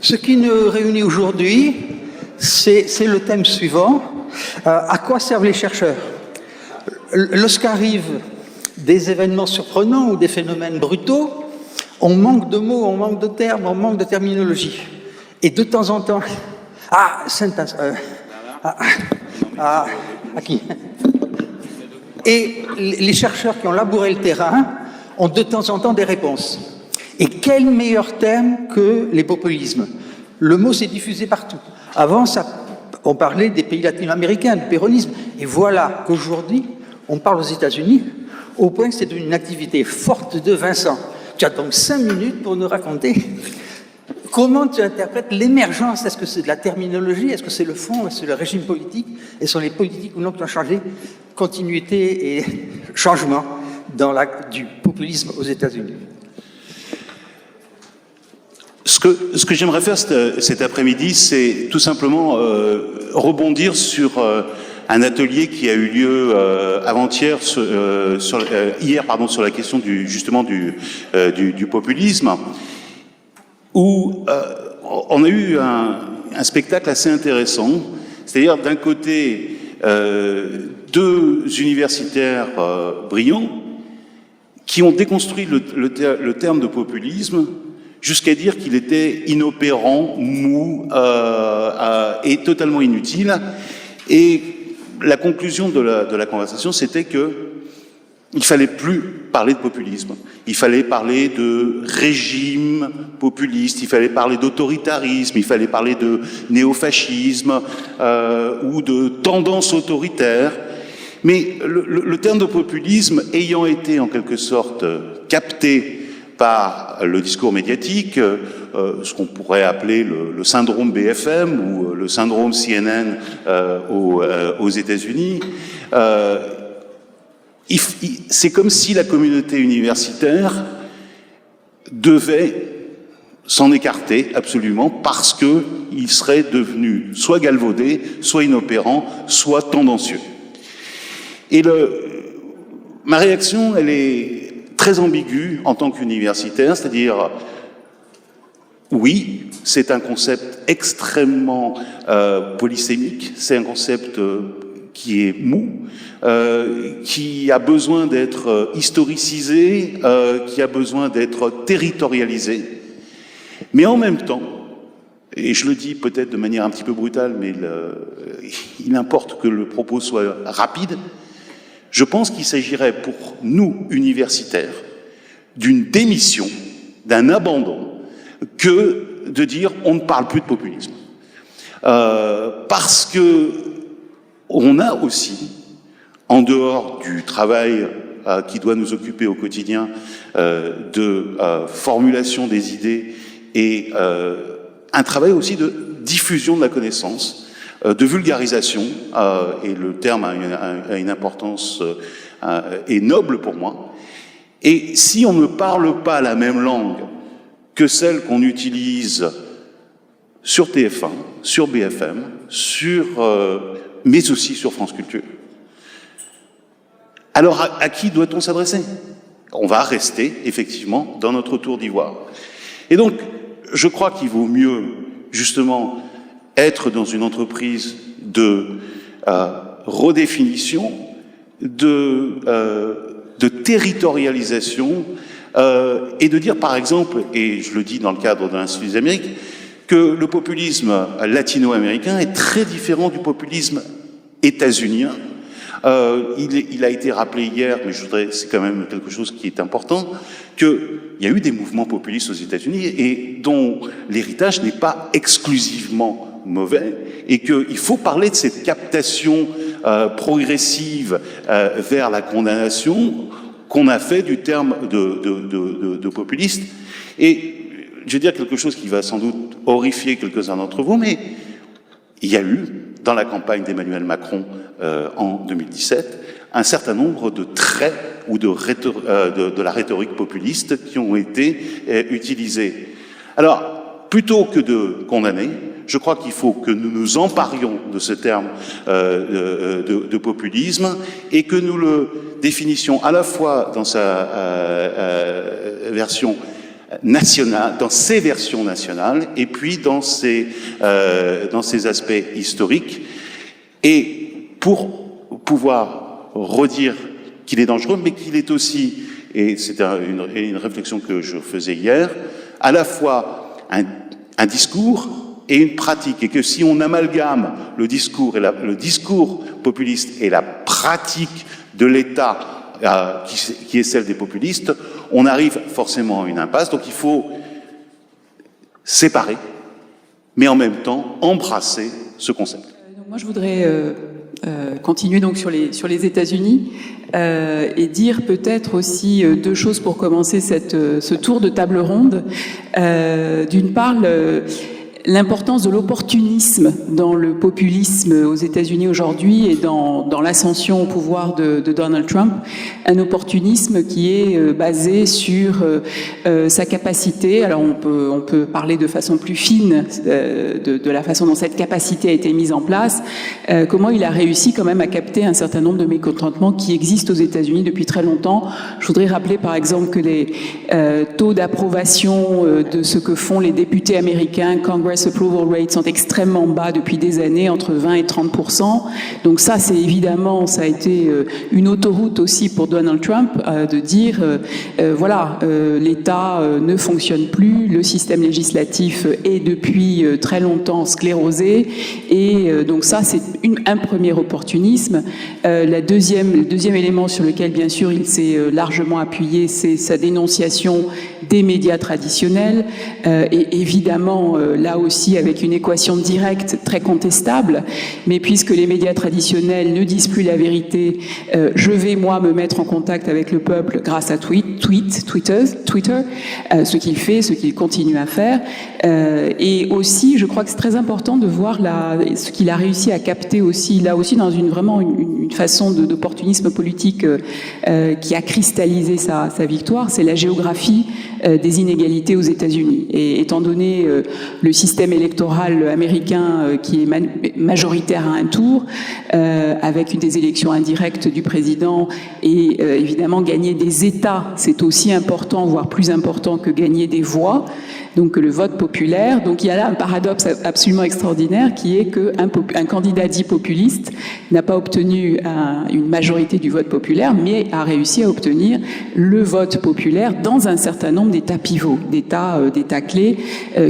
Ce qui nous réunit aujourd'hui, c'est le thème suivant. À quoi servent les chercheurs? Lorsqu'arrivent des événements surprenants ou des phénomènes brutaux, on manque de mots, on manque de termes, on manque de terminologie. Et de temps en temps... à qui? Et les chercheurs qui ont labouré le terrain ont de temps en temps des réponses. Et quel meilleur terme que les populismes? Le mot s'est diffusé partout. Avant, on parlait des pays latino-américains, du péronisme. Et voilà qu'aujourd'hui, on parle aux États-Unis, au point que c'est une activité forte de Vincent. Tu as donc 5 minutes pour nous raconter comment tu interprètes l'émergence. Est-ce que c'est de la terminologie? Est-ce que c'est le fond? Est-ce que c'est le régime politique? Et sont les politiques ou non qui ont changé? Continuité et changement du populisme aux États-Unis. Ce que j'aimerais faire cet après-midi, c'est tout simplement rebondir sur un atelier qui a eu lieu avant-hier, hier, sur la question du populisme, où on a eu un spectacle assez intéressant. C'est-à-dire, d'un côté, deux universitaires brillants qui ont déconstruit le terme de populisme jusqu'à dire qu'il était inopérant, mou et totalement inutile. Et la conclusion de la conversation, c'était que il fallait plus parler de populisme. Il fallait parler de régime populiste, il fallait parler d'autoritarisme, il fallait parler de néofascisme ou de tendance autoritaire. Mais le terme de populisme ayant été en quelque sorte capté par le discours médiatique, ce qu'on pourrait appeler le syndrome BFM ou le syndrome CNN aux États-Unis, c'est comme si la communauté universitaire devait s'en écarter absolument parce qu'il serait devenu soit galvaudé, soit inopérant, soit tendancieux. Et ma réaction, elle est très ambiguë en tant qu'universitaire, c'est-à-dire, oui, c'est un concept extrêmement polysémique, c'est un concept qui est mou, qui a besoin d'être historicisé, qui a besoin d'être territorialisé. Mais en même temps, et je le dis peut-être de manière un petit peu brutale, mais il importe que le propos soit rapide, je pense qu'il s'agirait pour nous, universitaires, d'une démission, d'un abandon, que de dire on ne parle plus de populisme. Parce que on a aussi, en dehors du travail qui doit nous occuper au quotidien de formulation des idées et un travail aussi de diffusion de la connaissance, de vulgarisation, et le terme a une importance est noble pour moi. Et si on ne parle pas la même langue que celle qu'on utilise sur TF1, sur BFM, mais aussi sur France Culture, alors à qui doit-on s'adresser? On va rester effectivement dans notre tour d'ivoire. Et donc, je crois qu'il vaut mieux justement être dans une entreprise de redéfinition, de territorialisation, et de dire par exemple, et je le dis dans le cadre de l'Institut des Amériques, que le populisme latino-américain est très différent du populisme états-unien. Il a été rappelé hier, mais c'est quand même quelque chose qui est important, qu'il y a eu des mouvements populistes aux États-Unis et dont l'héritage n'est pas exclusivement mauvais, et qu'il faut parler de cette captation progressive vers la condamnation qu'on a fait du terme de populiste. Et je vais dire quelque chose qui va sans doute horrifier quelques-uns d'entre vous, mais il y a eu, dans la campagne d'Emmanuel Macron en 2017, un certain nombre de traits ou de la rhétorique populiste qui ont été utilisés. Alors, plutôt que de condamner, je crois qu'il faut que nous nous emparions de ce terme de populisme et que nous le définissions à la fois dans sa version nationales, dans ses versions nationales, et puis dans ses aspects historiques. Et pour pouvoir redire qu'il est dangereux, mais qu'il est aussi, et c'est une réflexion que je faisais hier, à la fois un discours et une pratique, et que si on amalgame le discours populiste et la pratique de l'État qui est celle des populistes, on arrive forcément à une impasse. Donc il faut séparer, mais en même temps embrasser ce concept. Donc moi je voudrais continuer donc sur les États-Unis et dire peut-être aussi deux choses pour commencer ce tour de table ronde. D'une part, l'importance de l'opportunisme dans le populisme aux États-Unis aujourd'hui et dans l'ascension au pouvoir de Donald Trump, un opportunisme qui est basé sur sa capacité. Alors on peut parler de façon plus fine de la façon dont cette capacité a été mise en place, comment il a réussi quand même à capter un certain nombre de mécontentements qui existent aux États-Unis depuis très longtemps. Je voudrais rappeler par exemple que les taux d'approbation de ce que font les députés américains, Congress approval rates, sont extrêmement bas depuis des années, entre 20 et 30%. Donc ça, ça a été une autoroute aussi pour Donald Trump de dire, voilà, l'État ne fonctionne plus, le système législatif est depuis très longtemps sclérosé, et donc ça, c'est un premier opportunisme. Le deuxième élément sur lequel, bien sûr, il s'est largement appuyé, c'est sa dénonciation des médias traditionnels, et évidemment, là aussi avec une équation directe très contestable, mais puisque les médias traditionnels ne disent plus la vérité, je vais moi me mettre en contact avec le peuple grâce à Twitter, ce qu'il fait, ce qu'il continue à faire, et aussi je crois que c'est très important de voir ce qu'il a réussi à capter aussi, là aussi dans une façon d'opportunisme politique qui a cristallisé sa victoire, c'est la géographie des inégalités aux États-Unis. Et étant donné le système électoral américain qui est majoritaire à un tour, avec des élections indirectes du président, et évidemment gagner des États, c'est aussi important, voire plus important que gagner des voix, donc le vote populaire. Donc il y a là un paradoxe absolument extraordinaire qui est qu'un candidat dit populiste n'a pas obtenu une majorité du vote populaire, mais a réussi à obtenir le vote populaire dans un certain nombre d'États pivots, d'États clés,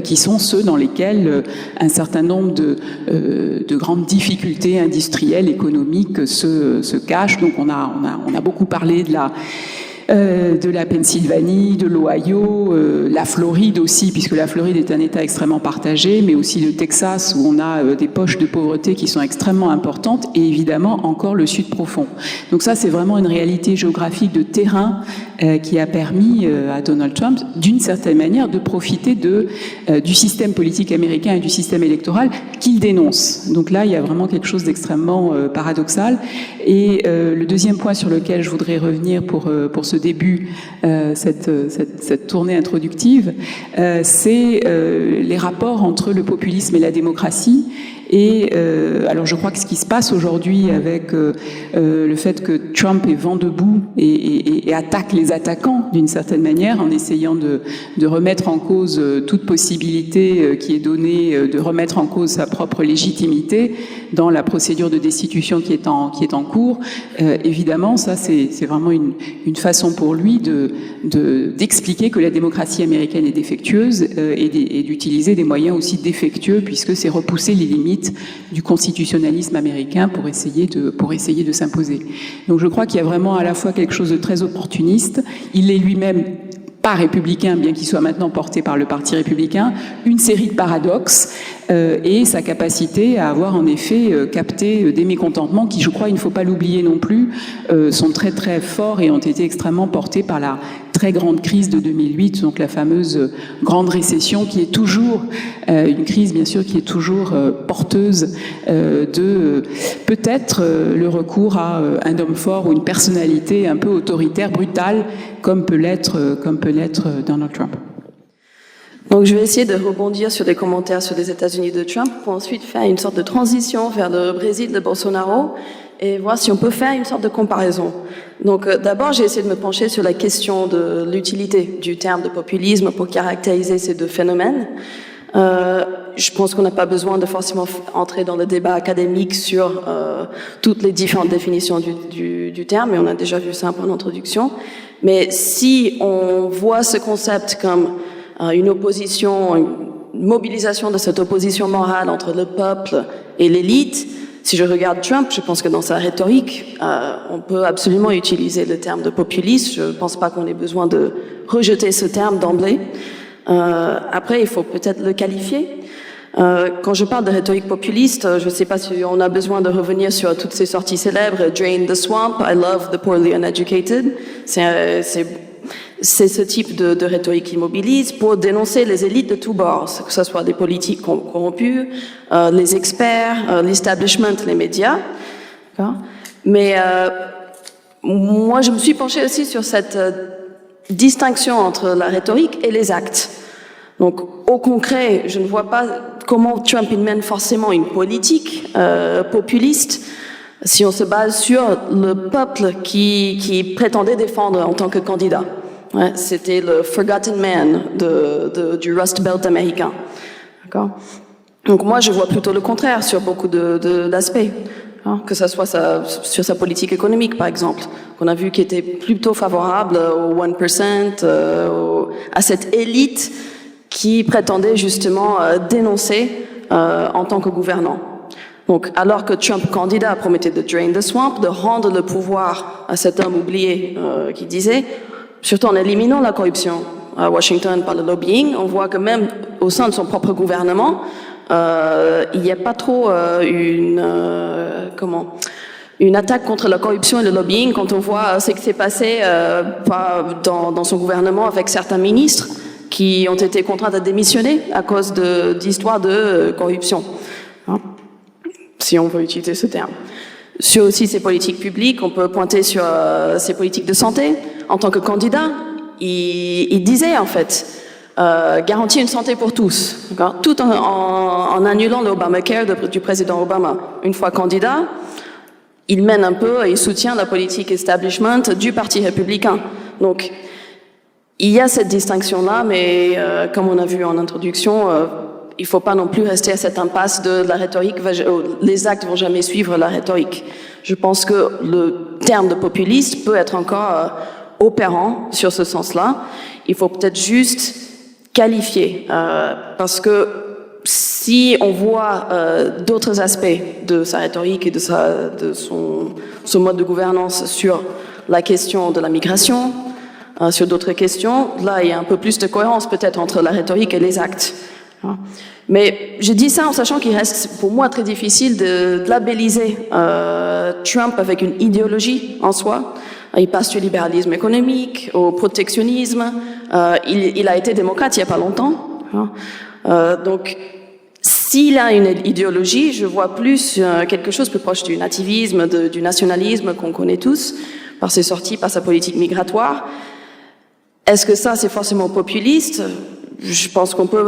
qui sont ceux dans lesquels un certain nombre de grandes difficultés industrielles, économiques se cachent. Donc on a beaucoup parlé de la Pennsylvanie, de l'Ohio, la Floride aussi, puisque la Floride est un État extrêmement partagé, mais aussi le Texas où on a des poches de pauvreté qui sont extrêmement importantes, et évidemment encore le Sud profond. Donc ça, c'est vraiment une réalité géographique de terrain qui a permis à Donald Trump, d'une certaine manière, de profiter du système politique américain et du système électoral qu'il dénonce. Donc là, il y a vraiment quelque chose d'extrêmement paradoxal. Et le deuxième point sur lequel je voudrais revenir pour ce début, cette tournée introductive, c'est les rapports entre le populisme et la démocratie. Et alors je crois que ce qui se passe aujourd'hui avec le fait que Trump est vent debout et attaque les attaquants d'une certaine manière, en essayant de remettre en cause toute possibilité qui est donnée de remettre en cause sa propre légitimité dans la procédure de destitution qui est en cours, évidemment ça c'est vraiment une façon pour lui d'expliquer que la démocratie américaine est défectueuse et d'utiliser des moyens aussi défectueux, puisque c'est repousser les limites du constitutionnalisme américain pour essayer de s'imposer. Donc je crois qu'il y a vraiment à la fois quelque chose de très opportuniste. Il est lui-même pas républicain, bien qu'il soit maintenant porté par le Parti républicain, une série de paradoxes et sa capacité à avoir en effet capté des mécontentements qui, je crois, il ne faut pas l'oublier non plus, sont très très forts et ont été extrêmement portés par la très grande crise de 2008, donc la fameuse grande récession, qui est toujours une crise, bien sûr, qui est toujours porteuse de peut-être le recours à un homme fort ou une personnalité un peu autoritaire, brutale, comme peut l'être Donald Trump. Donc je vais essayer de rebondir sur des commentaires sur les États-Unis de Trump pour ensuite faire une sorte de transition vers le Brésil de Bolsonaro et voir si on peut faire une sorte de comparaison. Donc d'abord, j'ai essayé de me pencher sur la question de l'utilité du terme de populisme pour caractériser ces deux phénomènes. Je pense qu'on n'a pas besoin de forcément entrer dans le débat académique sur toutes les différentes définitions du terme, mais on a déjà vu ça un peu en introduction. Mais si on voit ce concept comme une opposition, une mobilisation de cette opposition morale entre le peuple et l'élite, si je regarde Trump, je pense que dans sa rhétorique, on peut absolument utiliser le terme de populiste. Je ne pense pas qu'on ait besoin de rejeter ce terme d'emblée. Après, il faut peut-être le qualifier. Quand je parle de rhétorique populiste, je ne sais pas si on a besoin de revenir sur toutes ces sorties célèbres. Drain the swamp, I love the poorly uneducated. C'est ce type de rhétorique qui mobilise pour dénoncer les élites de tous bords, que ce soit des politiques corrompus, les experts, l'establishment, les médias. Mais moi, je me suis penchée aussi sur cette distinction entre la rhétorique et les actes. Donc, au concret, je ne vois pas comment Trump il mène forcément une politique populiste si on se base sur le peuple qui prétendait défendre en tant que candidat. Ouais, c'était le Forgotten Man du Rust Belt américain. D'accord ? Donc moi, je vois plutôt le contraire sur beaucoup d'aspects. Que ça soit sur sa politique économique, par exemple, qu'on a vu qui était plutôt favorable au 1%, à cette élite qui prétendait justement dénoncer en tant que gouvernant. Donc, alors que Trump, candidat, promettait de drain the swamp, de rendre le pouvoir à cet homme oublié qui disait, surtout en éliminant la corruption à Washington par le lobbying, on voit que même au sein de son propre gouvernement, il n'y a pas trop une attaque contre la corruption et le lobbying quand on voit ce qui s'est passé dans son gouvernement avec certains ministres qui ont été contraints de démissionner à cause d'histoires de corruption, si on veut utiliser ce terme. Sur aussi ses politiques publiques, on peut pointer sur ses politiques de santé. En tant que candidat, il disait en fait garantir une santé pour tous, tout en annulant l'Obamacare du président Obama. Une fois candidat, il mène un peu et il soutient la politique establishment du Parti républicain. Donc, il y a cette distinction-là, mais comme on a vu en introduction, il ne faut pas non plus rester à cette impasse de la rhétorique, les actes vont jamais suivre la rhétorique. Je pense que le terme de populiste peut être encore opérant sur ce sens-là. Il faut peut-être juste qualifier, parce que si on voit d'autres aspects de sa rhétorique et de son mode de gouvernance sur la question de la migration, sur d'autres questions, là il y a un peu plus de cohérence peut-être entre la rhétorique et les actes. Mais je dis ça en sachant qu'il reste pour moi très difficile de labelliser Trump avec une idéologie en soi. Il passe du libéralisme économique au protectionnisme. Il a été démocrate il n'y a pas longtemps. Donc, s'il a une idéologie, je vois plus quelque chose plus proche du nativisme, du nationalisme qu'on connaît tous, par ses sorties, par sa politique migratoire. Est-ce que ça, c'est forcément populiste ? Je pense qu'on peut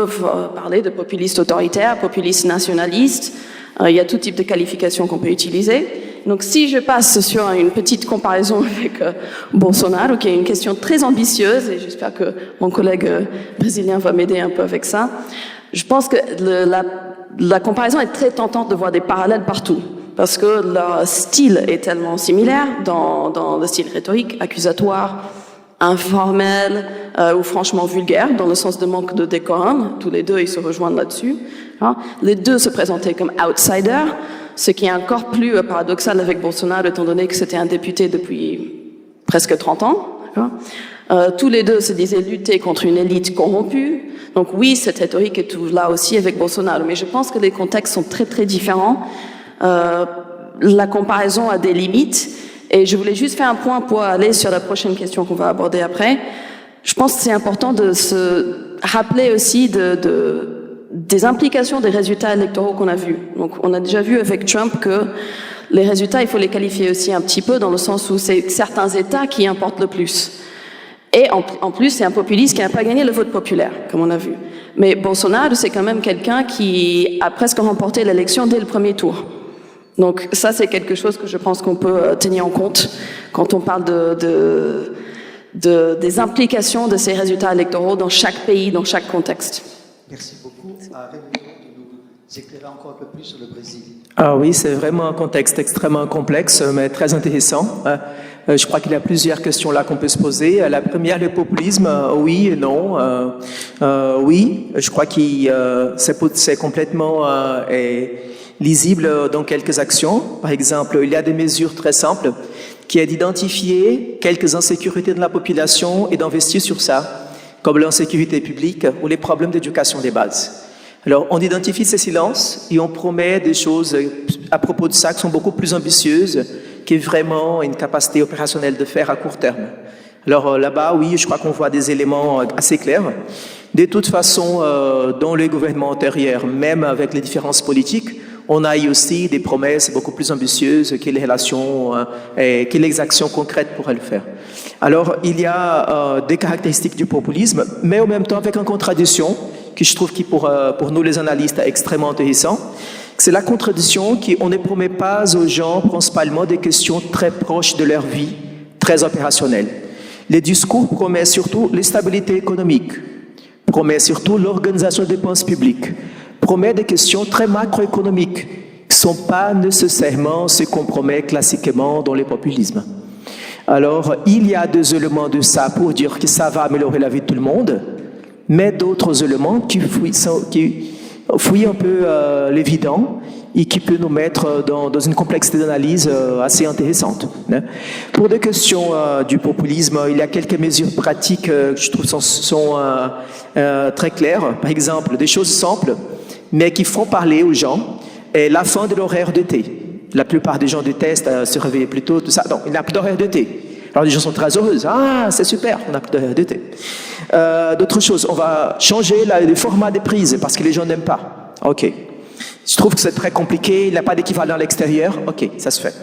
parler de populiste autoritaire, populiste nationaliste. Il y a tout type de qualifications qu'on peut utiliser. Donc, si je passe sur une petite comparaison avec Bolsonaro, qui est une question très ambitieuse, et j'espère que mon collègue brésilien va m'aider un peu avec ça, je pense que la comparaison est très tentante de voir des parallèles partout, parce que leur style est tellement similaire dans le style rhétorique, accusatoire, informel ou franchement vulgaire, dans le sens de manque de décorum. Tous les deux, ils se rejoignent là-dessus. Les deux se présentaient comme outsiders, ce qui est encore plus paradoxal avec Bolsonaro, étant donné que c'était un député depuis presque 30 ans. Tous les deux se disaient lutter contre une élite corrompue. Donc oui, cette rhétorique est tout là aussi avec Bolsonaro, mais je pense que les contextes sont très très différents. La comparaison a des limites. Et je voulais juste faire un point pour aller sur la prochaine question qu'on va aborder après. Je pense que c'est important de se rappeler aussi des implications des résultats électoraux qu'on a vus. Donc, on a déjà vu avec Trump que les résultats, il faut les qualifier aussi un petit peu dans le sens où c'est certains États qui importent le plus. Et en plus, c'est un populiste qui n'a pas gagné le vote populaire, comme on a vu. Mais Bolsonaro, c'est quand même quelqu'un qui a presque remporté l'élection dès le premier tour. Donc ça, c'est quelque chose que je pense qu'on peut tenir en compte quand on parle des implications de ces résultats électoraux dans chaque pays, dans chaque contexte. Merci beaucoup. Rémi, de nous éclairer encore un peu plus sur le Brésil. Ah oui, c'est vraiment un contexte extrêmement complexe, mais très intéressant. Je crois qu'il y a plusieurs questions là qu'on peut se poser. La première, le populisme, oui et non. Oui, je crois que c'est complètement lisible dans quelques actions. Par exemple, il y a des mesures très simples qui est d'identifier quelques insécurités de la population et d'investir sur ça, comme l'insécurité publique ou les problèmes d'éducation des bases. Alors, on identifie ces silences et on promet des choses à propos de ça qui sont beaucoup plus ambitieuses qu'est vraiment une capacité opérationnelle de faire à court terme. Alors là-bas, oui, je crois qu'on voit des éléments assez clairs. De toute façon, dans les gouvernements antérieurs, même avec les différences politiques, on a eu aussi des promesses beaucoup plus ambitieuses que les relations et que les actions concrètes pourraient le faire. Alors, il y a des caractéristiques du populisme, mais en même temps avec une contradiction que je trouve qui pour nous les analystes est extrêmement intéressant. C'est la contradiction qu'on ne promet pas aux gens principalement des questions très proches de leur vie, très opérationnelles. Les discours promettent surtout la stabilité économique, promettent surtout l'organisation des dépenses publiques, promettent des questions très macroéconomiques qui ne sont pas nécessairement ce qu'on promet classiquement dans les populismes. Alors, il y a des éléments de ça pour dire que ça va améliorer la vie de tout le monde, mais d'autres éléments qui fouillent un peu l'évident et qui peut nous mettre dans une complexité d'analyse assez intéressante. Pour des questions du populisme, il y a quelques mesures pratiques que je trouve sont très claires. Par exemple, des choses simples, mais qui font parler aux gens, et la fin de l'horaire de thé. La plupart des gens détestent se réveiller plus tôt, tout ça. Non, il n'y a plus d'horaire de thé. Alors les gens sont très heureux. Ah, c'est super, on n'a plus d'horaire de thé. D'autres choses, on va changer le format des prises parce que les gens n'aiment pas. Ok. Je trouve que c'est très compliqué, il n'y a pas d'équivalent à l'extérieur. Ok, ça se fait.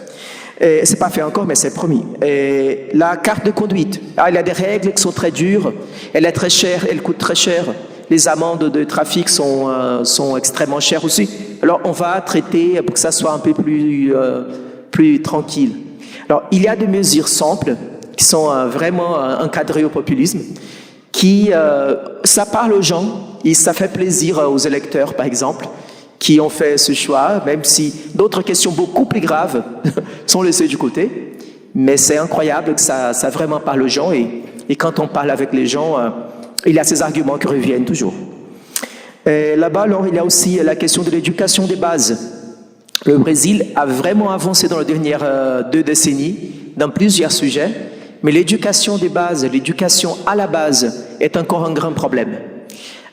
Et c'est pas fait encore, mais c'est promis. Et la carte de conduite. Ah, il y a des règles qui sont très dures. Elle est très chère, elle coûte très cher. Les amendes de trafic sont extrêmement chères aussi. Alors, on va traiter pour que ça soit un peu plus tranquille. Alors, il y a des mesures simples qui sont vraiment encadrées au populisme, qui, ça parle aux gens et ça fait plaisir aux électeurs, par exemple, qui ont fait ce choix, même si d'autres questions beaucoup plus graves sont laissées du côté. Mais c'est incroyable que ça vraiment parle aux gens et quand on parle avec les gens, il y a ces arguments qui reviennent toujours. Là-bas, alors, il y a aussi la question de l'éducation des bases. Le Brésil a vraiment avancé dans les dernières 2 décennies dans plusieurs sujets, mais l'éducation des bases, l'éducation à la base est encore un grand problème.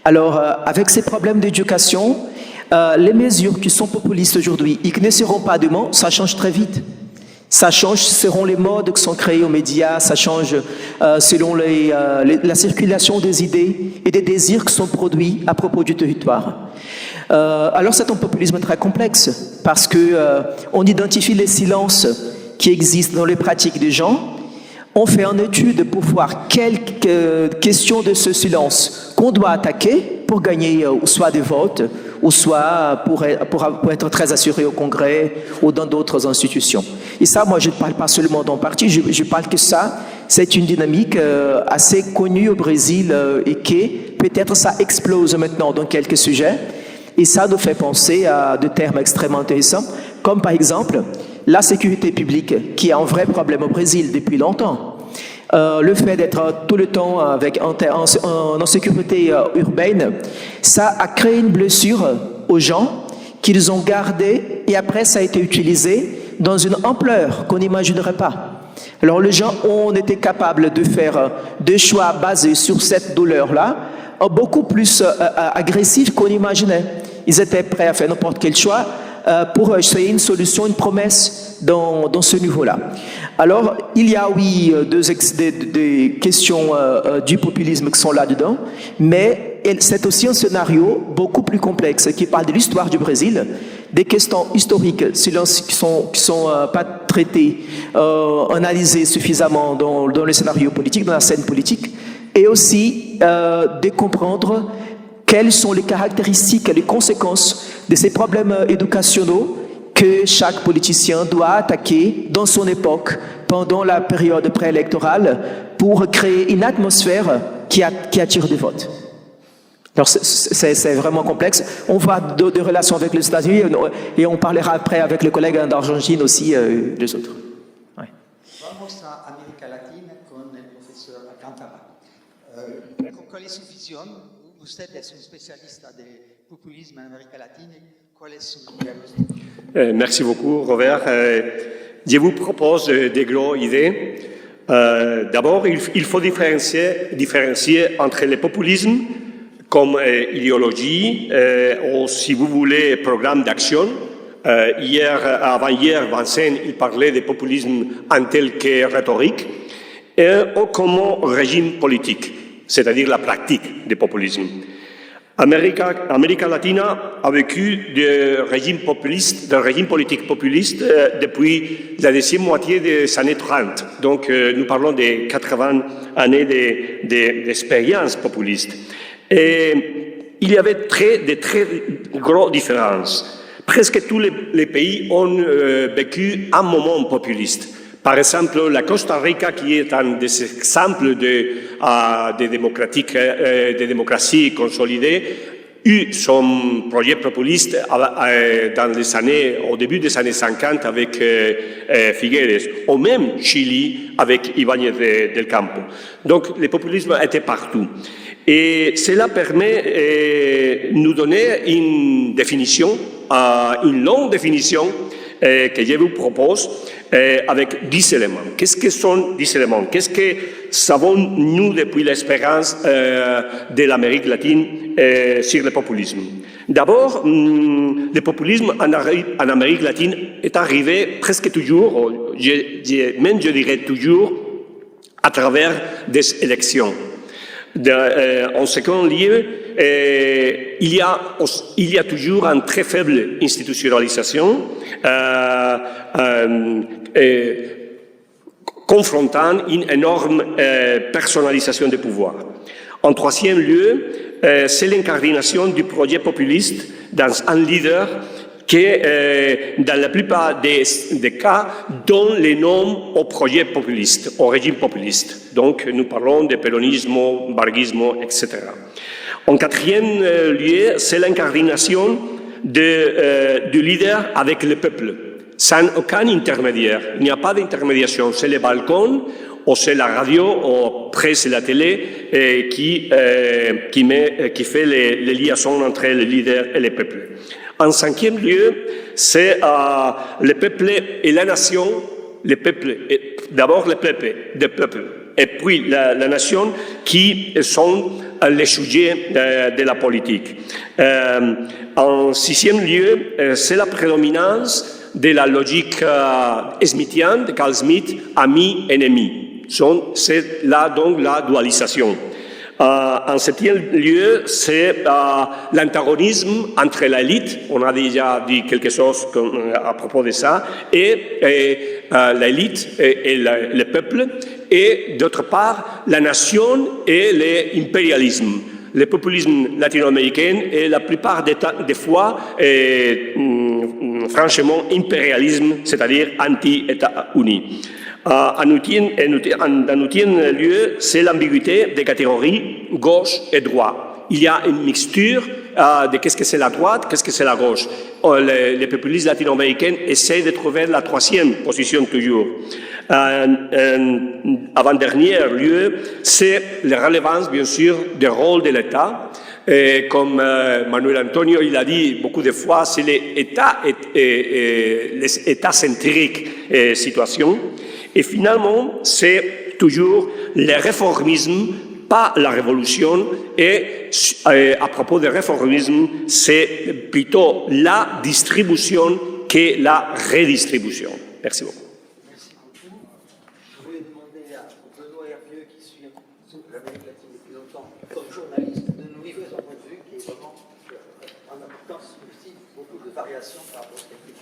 Alors, avec ces problèmes d'éducation, les mesures qui sont populistes aujourd'hui et qui ne seront pas demain, ça change très vite. Ça change selon les modes qui sont créés aux médias, ça change selon la circulation des idées et des désirs qui sont produits à propos du territoire. Alors c'est un populisme très complexe parce que on identifie les silences qui existent dans les pratiques des gens, on fait une étude pour voir quelles questions de ce silence qu'on doit attaquer pour gagner soit des votes ou soit pour être très assuré au Congrès ou dans d'autres institutions. Et ça, moi, je ne parle pas seulement d'un parti, je parle que ça, c'est une dynamique assez connue au Brésil et qui, peut-être, ça explose maintenant dans quelques sujets. Et ça nous fait penser à des termes extrêmement intéressants, comme par exemple la sécurité publique, qui est un vrai problème au Brésil depuis longtemps. Le fait d'être tout le temps en sécurité urbaine, ça a créé une blessure aux gens qu'ils ont gardée et après ça a été utilisé dans une ampleur qu'on n'imaginerait pas. Alors les gens ont été capables de faire des choix basés sur cette douleur-là, beaucoup plus agressifs qu'on imaginait. Ils étaient prêts à faire n'importe quel choix pour essayer une solution, une promesse dans ce niveau-là. Alors, il y a, oui, des questions du populisme qui sont là-dedans, mais c'est aussi un scénario beaucoup plus complexe qui parle de l'histoire du Brésil, des questions historiques qui sont pas traité, analysé suffisamment dans le scénario politique, dans la scène politique, et aussi de comprendre quelles sont les caractéristiques et les conséquences de ces problèmes éducationnels que chaque politicien doit attaquer dans son époque, pendant la période préélectorale, pour créer une atmosphère qui attire des votes. Alors c'est vraiment complexe. On voit de relations avec les États-Unis et on parlera après avec les collègues d'Argentine aussi, les autres. Ouais. Vamos a América Latina con el profesor Alcántara. ¿Cuál es su visión? Usted es un especialista de populisme en América Latina. ¿Cuál es su diagnóstico? Merci beaucoup, Robert. Je vous propose des grandes idées. D'abord, il faut différencier entre le populisme comme idéologie ou, si vous voulez, programme d'action. Avant-hier, Vincennes, il parlait de populisme en tel que rhétorique, ou comme régime politique, c'est-à-dire la pratique du populisme. Amérique latine a vécu des régimes politiques populistes depuis la deuxième moitié des années 30. Donc, nous parlons de 80 années d'expérience populiste. Et il y avait de très grosses différences. Presque tous les pays ont vécu un moment populiste. Par exemple, la Costa Rica, qui est un des exemples de démocratie consolidée, eu son projet populiste au début des années 50 avec Figueres, ou même Chili avec Ibáñez del Campo. Donc, le populisme était partout. Et cela permet de nous donner une définition, une longue définition que je vous propose avec 10 éléments. Qu'est-ce que sont 10 éléments? Qu'est-ce que savons-nous depuis l'expérience de l'Amérique latine sur le populisme? D'abord, le populisme en Amérique latine est arrivé presque toujours, je dirais toujours, à travers des élections. En second lieu, il y a toujours une très faible institutionnalisation confrontant une énorme personnalisation du pouvoir. En troisième lieu, c'est l'incarnation du projet populiste dans un leader qui, dans la plupart des cas, donne les noms au projet populiste, au régime populiste. Donc, nous parlons de péronisme, varguisme, etc. En quatrième lieu, c'est l'incarnation du leader avec le peuple, sans aucun intermédiaire. Il n'y a pas d'intermédiation. C'est le balcon, ou c'est la radio, ou presse et la télé qui fait les liaisons entre le leader et le peuple. En cinquième lieu, c'est le peuple et la nation, le peuple, d'abord le peuple, et puis la nation qui sont les sujets de la politique. En sixième lieu, c'est la prédominance de la logique smithienne de Carl Smith, ami-ennemi. C'est là donc la dualisation. En septième lieu, c'est l'antagonisme entre l'élite, on a déjà dit quelque chose à propos de ça, et l'élite et le peuple, et d'autre part, la nation et l'impérialisme. Le populisme latino-américain est la plupart des fois, franchement, impérialisme, c'est-à-dire anti-États-Unis. En huitième lieu, c'est l'ambiguïté des catégories gauche et droite. Il y a une mixture de qu'est-ce que c'est la droite, qu'est-ce que c'est la gauche. Les populistes latino-américains essaient de trouver la troisième position toujours. Avant-dernier lieu, c'est la relevance, bien sûr, du rôle de l'État. Et comme Manuel Antonio il a dit beaucoup de fois, c'est les États-centriques situation. Et finalement, c'est toujours le réformisme, pas la révolution. Et à propos du réformisme, c'est plutôt la distribution que la redistribution. Merci beaucoup. Merci beaucoup. Je voulais demander à Benoît Hervieux, qui suit l'Amérique latine depuis longtemps, comme journaliste, de nous livrer son point de vue, qui est vraiment en importance aussi beaucoup de variations par rapport à ce qu'il dit.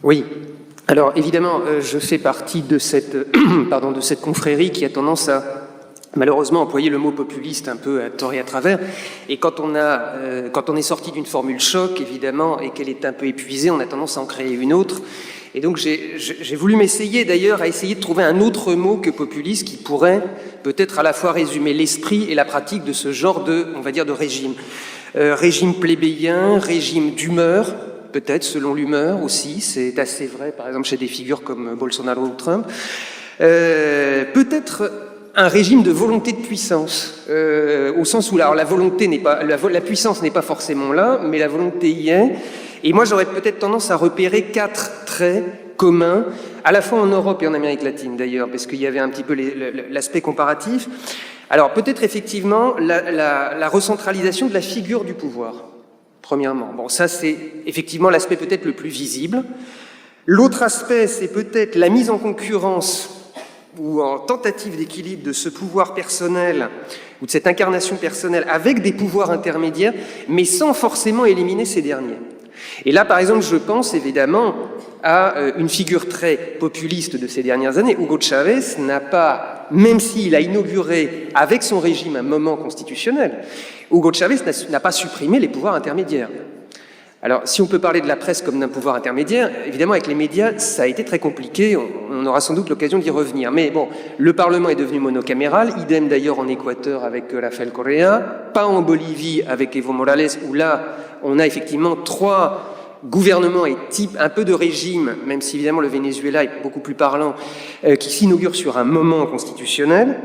Oui. Alors évidemment, je fais partie de cette, de cette confrérie qui a tendance à malheureusement employer le mot populiste un peu à tort et à travers. Et quand on est sorti d'une formule choc, évidemment, et qu'elle est un peu épuisée, on a tendance à en créer une autre. Et donc j'ai voulu m'essayer d'ailleurs à essayer de trouver un autre mot que populiste qui pourrait peut-être à la fois résumer l'esprit et la pratique de ce genre de, on va dire, de régime. Régime plébéien, régime d'humeur, peut-être selon l'humeur aussi, c'est assez vrai par exemple chez des figures comme Bolsonaro ou Trump. Peut-être un régime de volonté de puissance, au sens où alors, la volonté n'est pas, la puissance n'est pas forcément là, mais la volonté y est. Et moi, j'aurais peut-être tendance à repérer 4 traits communs, à la fois en Europe et en Amérique latine d'ailleurs, parce qu'il y avait un petit peu l'aspect comparatif. Alors peut-être effectivement la recentralisation de la figure du pouvoir, premièrement. Bon, ça c'est effectivement l'aspect peut-être le plus visible. L'autre aspect, c'est peut-être la mise en concurrence ou en tentative d'équilibre de ce pouvoir personnel ou de cette incarnation personnelle avec des pouvoirs intermédiaires, mais sans forcément éliminer ces derniers. Et là, par exemple, je pense évidemment à une figure très populiste de ces dernières années. Hugo Chavez n'a pas, même s'il a inauguré avec son régime un moment constitutionnel, Hugo Chavez n'a pas supprimé les pouvoirs intermédiaires. Alors, si on peut parler de la presse comme d'un pouvoir intermédiaire, évidemment, avec les médias, ça a été très compliqué. On aura sans doute l'occasion d'y revenir. Mais bon, le Parlement est devenu monocaméral, idem d'ailleurs en Équateur avec Rafael Correa, pas en Bolivie avec Evo Morales, où là, on a effectivement 3 gouvernements et types un peu de régime, même si évidemment le Venezuela est beaucoup plus parlant, qui s'inaugurent sur un moment constitutionnel.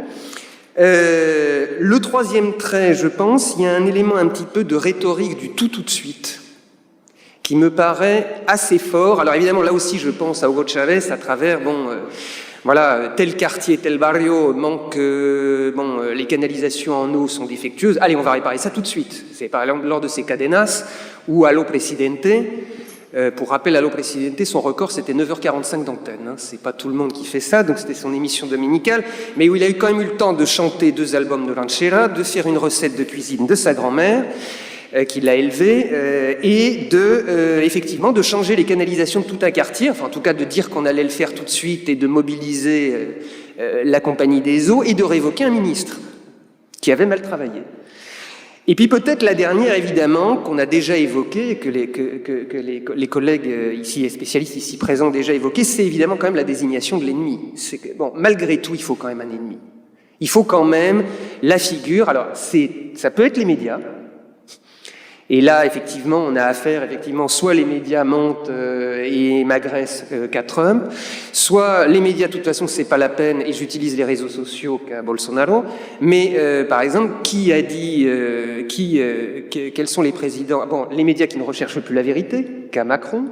Le troisième trait, je pense, il y a un élément un petit peu de rhétorique du tout de suite, qui me paraît assez fort. Alors évidemment, là aussi, je pense à Hugo Chavez à travers, voilà, tel quartier, tel barrio manque, les canalisations en eau sont défectueuses. Allez, on va réparer ça tout de suite. C'est par exemple lors de ces cadenas ou Allo Presidente. Pour rappel, Allo Presidente, son record, c'était 9h45 d'antenne. Hein. C'est pas tout le monde qui fait ça, donc c'était son émission dominicale, mais où il a quand même eu le temps de chanter 2 albums de ranchera, de faire une recette de cuisine de sa grand-mère, qui l'a élevé, et effectivement de changer les canalisations de tout un quartier, enfin en tout cas de dire qu'on allait le faire tout de suite et de mobiliser la Compagnie des Eaux et de révoquer un ministre qui avait mal travaillé. Et puis peut-être la dernière, évidemment, qu'on a déjà évoquée, que les collègues ici et spécialistes ici présents ont déjà évoqué, c'est évidemment quand même la désignation de l'ennemi. Bon, malgré tout, il faut quand même un ennemi. Il faut quand même la figure. Alors, ça peut être les médias. Et là, effectivement, on a affaire, soit les médias mentent et m'agressent qu'à Trump, soit les médias, de toute façon, c'est pas la peine, et j'utilise les réseaux sociaux qu'à Bolsonaro. Mais, par exemple, qui a dit, quels sont les présidents? Bon, les médias qui ne recherchent plus la vérité, qu'à Macron.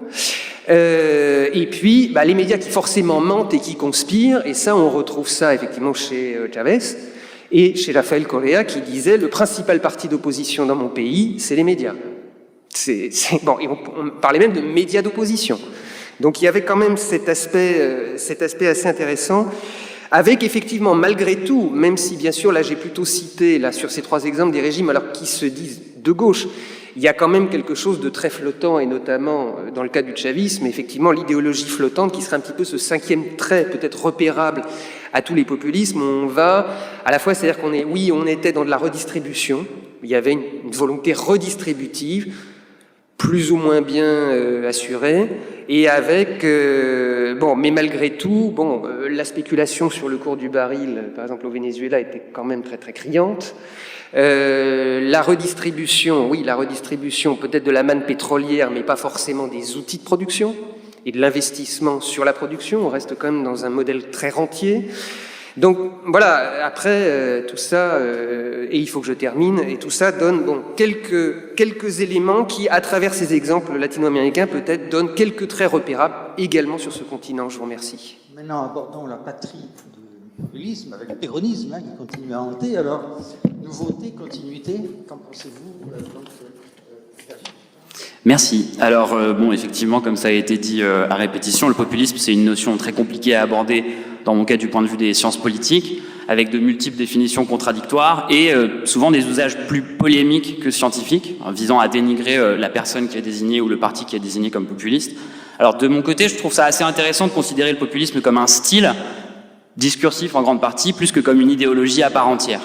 Et puis, les médias qui forcément mentent et qui conspirent, et ça, on retrouve ça, effectivement, chez Chavez. Et chez Rafael Correa qui disait « Le principal parti d'opposition dans mon pays, c'est les médias ». Bon, et on parlait même de médias d'opposition. Donc il y avait quand même cet aspect assez intéressant, avec effectivement, malgré tout, même si bien sûr, là j'ai plutôt cité, là sur ces 3 exemples, des régimes alors qui se disent de gauche, il y a quand même quelque chose de très flottant, et notamment dans le cas du chavisme, effectivement l'idéologie flottante qui serait un petit peu ce 5e trait, peut-être repérable à tous les populismes. On va, à la fois, c'est-à-dire on était dans de la redistribution, il y avait une volonté redistributive, plus ou moins bien assurée, et avec, mais malgré tout, la spéculation sur le cours du baril, par exemple au Venezuela, était quand même très très criante. La redistribution peut-être de la manne pétrolière, mais pas forcément des outils de production et de l'investissement sur la production. On reste quand même dans un modèle très rentier. Donc voilà, après tout ça, et il faut que je termine, et tout ça donne quelques éléments qui, à travers ces exemples latino-américains, peut-être donnent quelques traits repérables également sur ce continent. Je vous remercie. Maintenant, abordons la patrie du populisme avec le péronisme qui continue à hanter. Alors, nouveauté, continuité, qu'en pensez-vous Merci. Alors, effectivement, comme ça a été dit à répétition, le populisme, c'est une notion très compliquée à aborder, dans mon cas, du point de vue des sciences politiques, avec de multiples définitions contradictoires et souvent des usages plus polémiques que scientifiques, visant à dénigrer la personne qui est désignée ou le parti qui est désigné comme populiste. Alors de mon côté, je trouve ça assez intéressant de considérer le populisme comme un style discursif en grande partie, plus que comme une idéologie à part entière.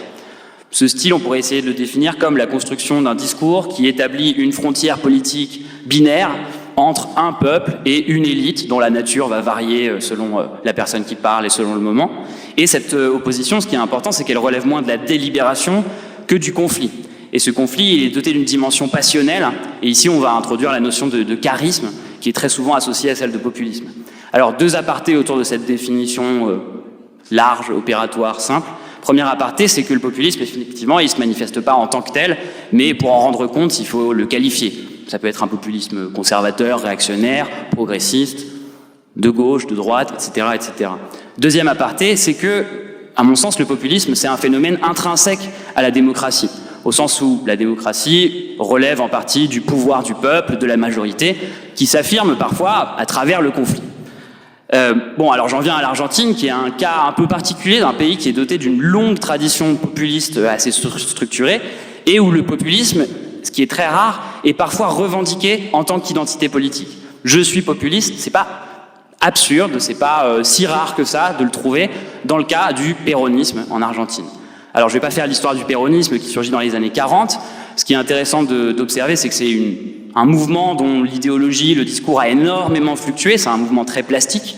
Ce style, on pourrait essayer de le définir comme la construction d'un discours qui établit une frontière politique binaire entre un peuple et une élite dont la nature va varier selon la personne qui parle et selon le moment. Et cette opposition, ce qui est important, c'est qu'elle relève moins de la délibération que du conflit. Et ce conflit, il est doté d'une dimension passionnelle, et ici on va introduire la notion de charisme, qui est très souvent associée à celle de populisme. Alors, deux apartés autour de cette définition large, opératoire, simple. Premier aparté, c'est que le populisme, effectivement, il ne se manifeste pas en tant que tel, mais pour en rendre compte, il faut le qualifier. Ça peut être un populisme conservateur, réactionnaire, progressiste, de gauche, de droite, etc., etc. Deuxième aparté, c'est que, à mon sens, le populisme, c'est un phénomène intrinsèque à la démocratie, au sens où la démocratie relève en partie du pouvoir du peuple, de la majorité, qui s'affirme parfois à travers le conflit. Bon, alors j'en viens à l'Argentine, qui est un cas un peu particulier d'un pays qui est doté d'une longue tradition populiste assez structurée, et où le populisme, ce qui est très rare, est parfois revendiqué en tant qu'identité politique. Je suis populiste, c'est pas absurde, c'est pas si rare que ça de le trouver dans le cas du péronisme en Argentine. Alors je vais pas faire l'histoire du péronisme qui surgit dans les années 40. Ce qui est intéressant d'observer, c'est que c'est un mouvement dont l'idéologie, le discours a énormément fluctué. C'est un mouvement très plastique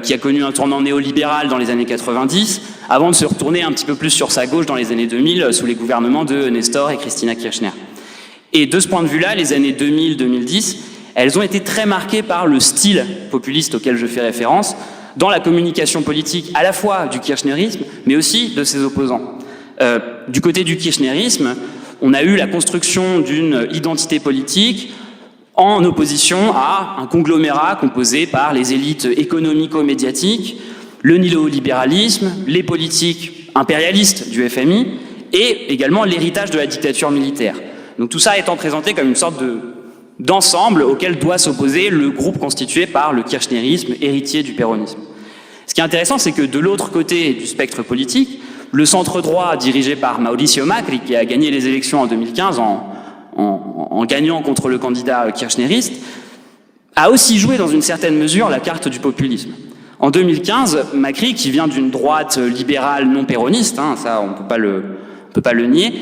qui a connu un tournant néolibéral dans les années 90, avant de se retourner un petit peu plus sur sa gauche dans les années 2000 sous les gouvernements de Nestor et Cristina Kirchner. Et de ce point de vue-là, les années 2000-2010, elles ont été très marquées par le style populiste auquel je fais référence, dans la communication politique à la fois du kirchnerisme, mais aussi de ses opposants. Du côté du kirchnerisme, on a eu la construction d'une identité politique en opposition à un conglomérat composé par les élites économico-médiatiques, le néolibéralisme, les politiques impérialistes du FMI et également l'héritage de la dictature militaire. Donc tout ça étant présenté comme une sorte d'ensemble auquel doit s'opposer le groupe constitué par le kirchnerisme, héritier du péronisme. Ce qui est intéressant, c'est que de l'autre côté du spectre politique, le centre-droit dirigé par Mauricio Macri, qui a gagné les élections en 2015 en gagnant contre le candidat kirchneriste, a aussi joué dans une certaine mesure la carte du populisme. En 2015, Macri, qui vient d'une droite libérale non péroniste, ça on peut pas le nier,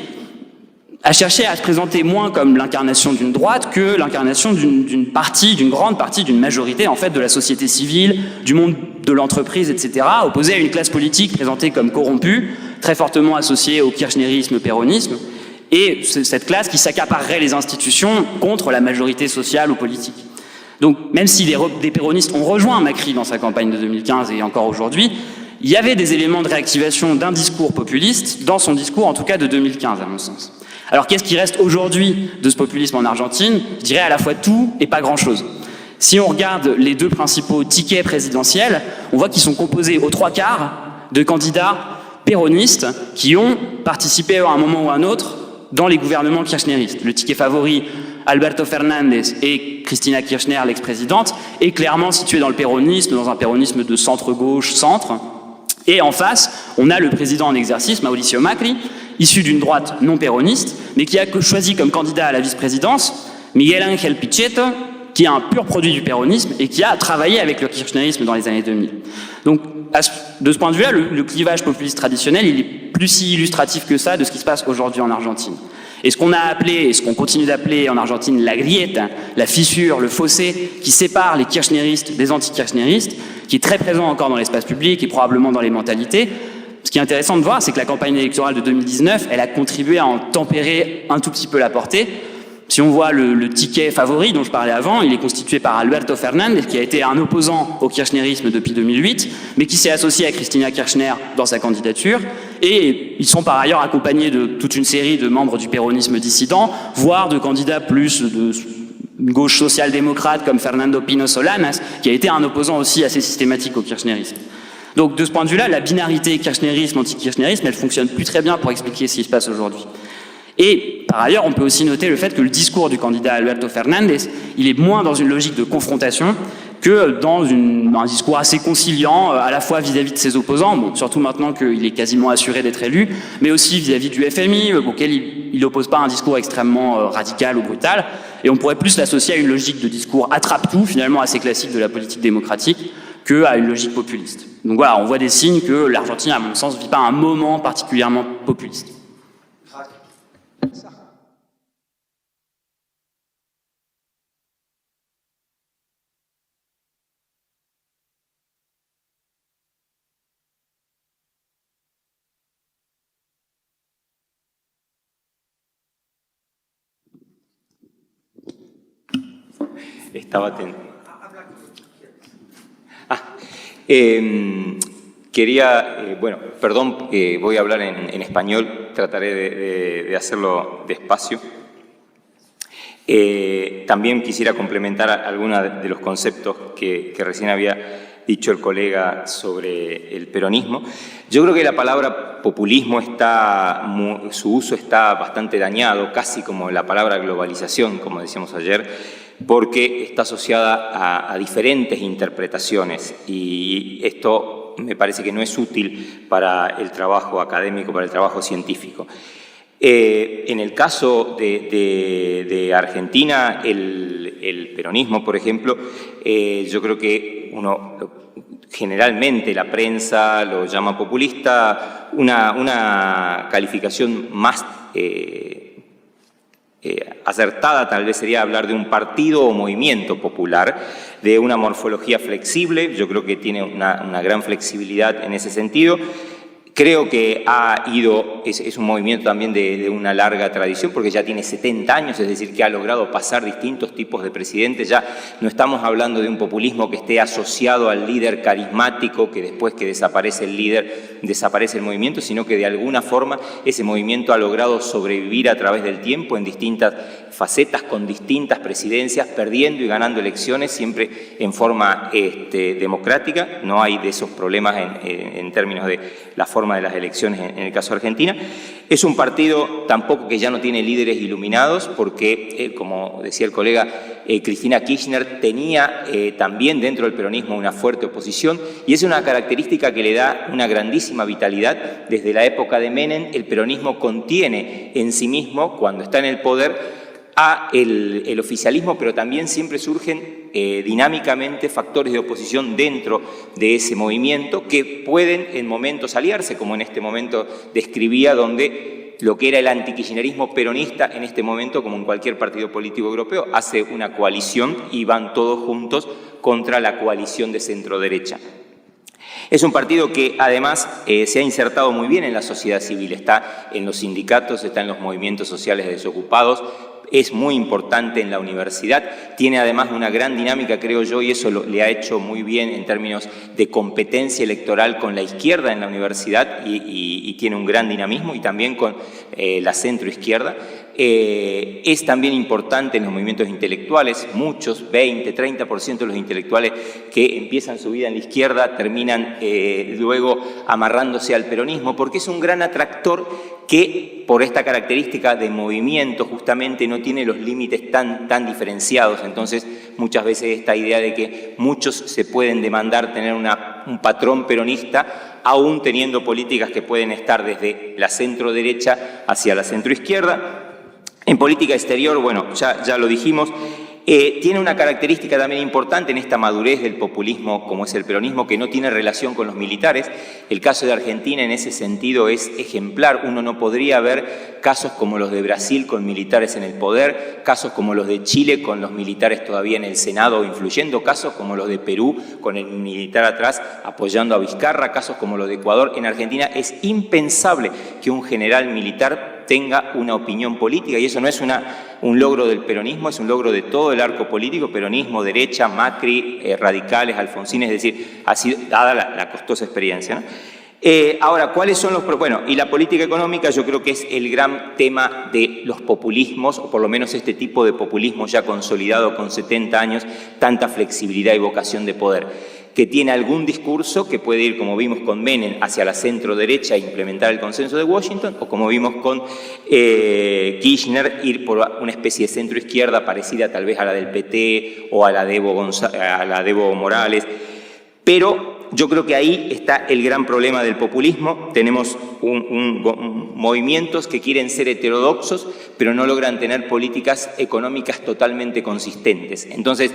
a cherché à se présenter moins comme l'incarnation d'une droite que l'incarnation d'une grande partie, d'une majorité en fait de la société civile, du monde de l'entreprise, etc., opposée à une classe politique présentée comme corrompue, très fortement associée au kirchnerisme, péronisme, et cette classe qui s'accaparerait les institutions contre la majorité sociale ou politique. Donc, même si des péronistes ont rejoint Macri dans sa campagne de 2015 et encore aujourd'hui, il y avait des éléments de réactivation d'un discours populiste dans son discours, en tout cas de 2015, à mon sens. Alors, qu'est-ce qui reste aujourd'hui de ce populisme en Argentine ? Je dirais à la fois tout et pas grand-chose. Si on regarde les deux principaux tickets présidentiels, on voit qu'ils sont composés aux 3/4 de candidats péronistes qui ont participé à un moment ou à un autre dans les gouvernements kirchneristes. Le ticket favori, Alberto Fernández et Cristina Kirchner, l'ex-présidente, est clairement situé dans le péronisme, dans un péronisme de centre-gauche-centre. Et en face, on a le président en exercice, Mauricio Macri, issu d'une droite non péroniste, mais qui a choisi comme candidat à la vice-présidence Miguel Ángel Pichetto, qui est un pur produit du péronisme et qui a travaillé avec le kirchnerisme dans les années 2000. Donc, de ce point de vue-là, le clivage populiste traditionnel, il est plus si illustratif que ça de ce qui se passe aujourd'hui en Argentine. Et ce qu'on a appelé, et ce qu'on continue d'appeler en Argentine la grieta, la fissure, le fossé qui sépare les kirchneristes des anti-kirchneristes, qui est très présent encore dans l'espace public et probablement dans les mentalités. Ce qui est intéressant de voir, c'est que la campagne électorale de 2019, elle a contribué à en tempérer un tout petit peu la portée. Si on voit le ticket favori dont je parlais avant, il est constitué par Alberto Fernández, qui a été un opposant au kirchnerisme depuis 2008, mais qui s'est associé à Cristina Kirchner dans sa candidature. Et ils sont par ailleurs accompagnés de toute une série de membres du péronisme dissident, voire de candidats plus de gauche social-démocrate comme Fernando Pino Solanas, qui a été un opposant aussi assez systématique au kirchnerisme. Donc de ce point de vue-là, la binarité kirchnerisme-anti-kirchnerisme, elle fonctionne plus très bien pour expliquer ce qui se passe aujourd'hui. Et par ailleurs, on peut aussi noter le fait que le discours du candidat Alberto Fernández, il est moins dans une logique de confrontation que dans un discours assez conciliant, à la fois vis-à-vis de ses opposants, bon, surtout maintenant qu'il est quasiment assuré d'être élu, mais aussi vis-à-vis du FMI, auquel il n'oppose pas un discours extrêmement radical ou brutal, et on pourrait plus l'associer à une logique de discours attrape-tout, finalement assez classique de la politique démocratique, qu'à une logique populiste. Donc voilà, on voit des signes que l'Argentine, à mon sens, ne vit pas un moment particulièrement populiste. Estaba atento. Quería, bueno, perdón, voy a hablar en español, trataré de hacerlo despacio. También quisiera complementar algunos de los conceptos que recién había dicho el colega sobre el peronismo. Yo creo que la palabra populismo su uso está bastante dañado, casi como la palabra globalización, como decíamos ayer, porque está asociada a diferentes interpretaciones y esto me parece que no es útil para el trabajo académico, para el trabajo científico. En el caso de Argentina, el peronismo, por ejemplo, yo creo que generalmente la prensa lo llama populista, una calificación más acertada tal vez sería hablar de un partido o movimiento popular, de una morfología flexible. Yo creo que tiene una gran flexibilidad en ese sentido. Creo que es un movimiento también de una larga tradición, porque ya tiene 70 años, es decir, que ha logrado pasar distintos tipos de presidentes. Ya no estamos hablando de un populismo que esté asociado al líder carismático, que después que desaparece el líder, desaparece el movimiento, sino que de alguna forma ese movimiento ha logrado sobrevivir a través del tiempo en distintas facetas, con distintas presidencias, perdiendo y ganando elecciones, siempre en forma democrática. No hay de esos problemas en términos de la forma de las elecciones en el caso de Argentina. Es un partido tampoco que ya no tiene líderes iluminados, porque, como decía el colega, Cristina Kirchner tenía también dentro del peronismo una fuerte oposición, y es una característica que le da una grandísima vitalidad. Desde la época de Menem, el peronismo contiene en sí mismo, cuando está en el poder, el oficialismo, pero también siempre surgen dinámicamente factores de oposición dentro de ese movimiento que pueden en momentos aliarse, como en este momento describía, donde lo que era el antikirchnerismo peronista en este momento, como en cualquier partido político europeo, hace una coalición y van todos juntos contra la coalición de centro-derecha. Es un partido que además se ha insertado muy bien en la sociedad civil, está en los sindicatos, está en los movimientos sociales de desocupados, es muy importante en la universidad, tiene además una gran dinámica, creo yo, y eso le ha hecho muy bien en términos de competencia electoral con la izquierda en la universidad y tiene un gran dinamismo, y también con la centroizquierda. Es también importante en los movimientos intelectuales, muchos, 20, 30% de los intelectuales que empiezan su vida en la izquierda terminan luego amarrándose al peronismo, porque es un gran atractor que por esta característica de movimiento justamente no tiene los límites tan diferenciados. Entonces muchas veces esta idea de que muchos se pueden demandar tener un patrón peronista, aún teniendo políticas que pueden estar desde la centro derecha hacia la centroizquierda. En política exterior, bueno, ya lo dijimos, tiene una característica también importante en esta madurez del populismo, como es el peronismo, que no tiene relación con los militares. El caso de Argentina en ese sentido es ejemplar. Uno no podría ver casos como los de Brasil con militares en el poder, casos como los de Chile con los militares todavía en el Senado influyendo, casos como los de Perú con el militar atrás apoyando a Vizcarra, casos como los de Ecuador. En Argentina es impensable que un general militar tenga una opinión política, y eso no es un logro del peronismo, es un logro de todo el arco político, peronismo, derecha, Macri, radicales, Alfonsín, es decir, ha sido dada la costosa experiencia, ¿no? Ahora, ¿cuáles son los...? Bueno, y la política económica yo creo que es el gran tema de los populismos, o por lo menos este tipo de populismo ya consolidado con 70 años, tanta flexibilidad y vocación de poder. que tiene algún discurso que puede ir, como vimos con Menem, hacia la centro-derecha e implementar el consenso de Washington, o como vimos con Kirchner, ir por una especie de centro-izquierda parecida tal vez a la del PT o a la de Evo Morales. Pero yo creo que ahí está el gran problema del populismo. Tenemos movimientos que quieren ser heterodoxos, pero no logran tener políticas económicas totalmente consistentes. Entonces,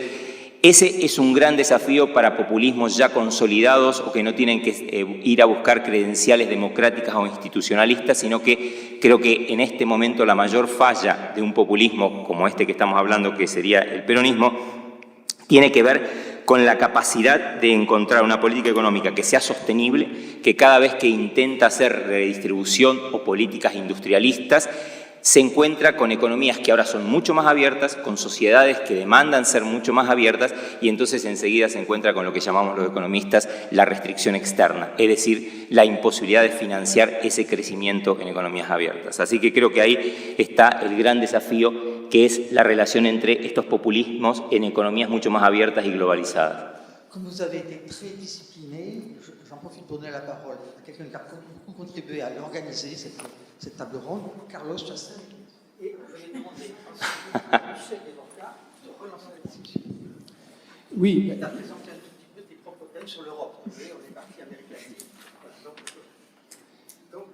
ese es un gran desafío para populismos ya consolidados o que no tienen que ir a buscar credenciales democráticas o institucionalistas, sino que creo que en este momento la mayor falla de un populismo como este que estamos hablando, que sería el peronismo, tiene que ver con la capacidad de encontrar una política económica que sea sostenible, que cada vez que intenta hacer redistribución o políticas industrialistas, se encuentra con economías que ahora son mucho más abiertas, con sociedades que demandan ser mucho más abiertas, y entonces enseguida se encuentra con lo que llamamos los economistas la restricción externa, es decir, la imposibilidad de financiar ese crecimiento en economías abiertas. Así que creo que ahí está el gran desafío, que es la relación entre estos populismos en economías mucho más abiertas y globalizadas. Comme vous avez été très discipliné, j'en profite pour donner la parole à quelqu'un qui a contribué à organiser cette table ronde, Carlos Chastel. Et je vais demander à Michel Desborca de relancer la discussion. Oui. Il a présenté un tout petit peu tes propres thèmes sur l'Europe. Vous voyez, on est parti Amérique latine. Donc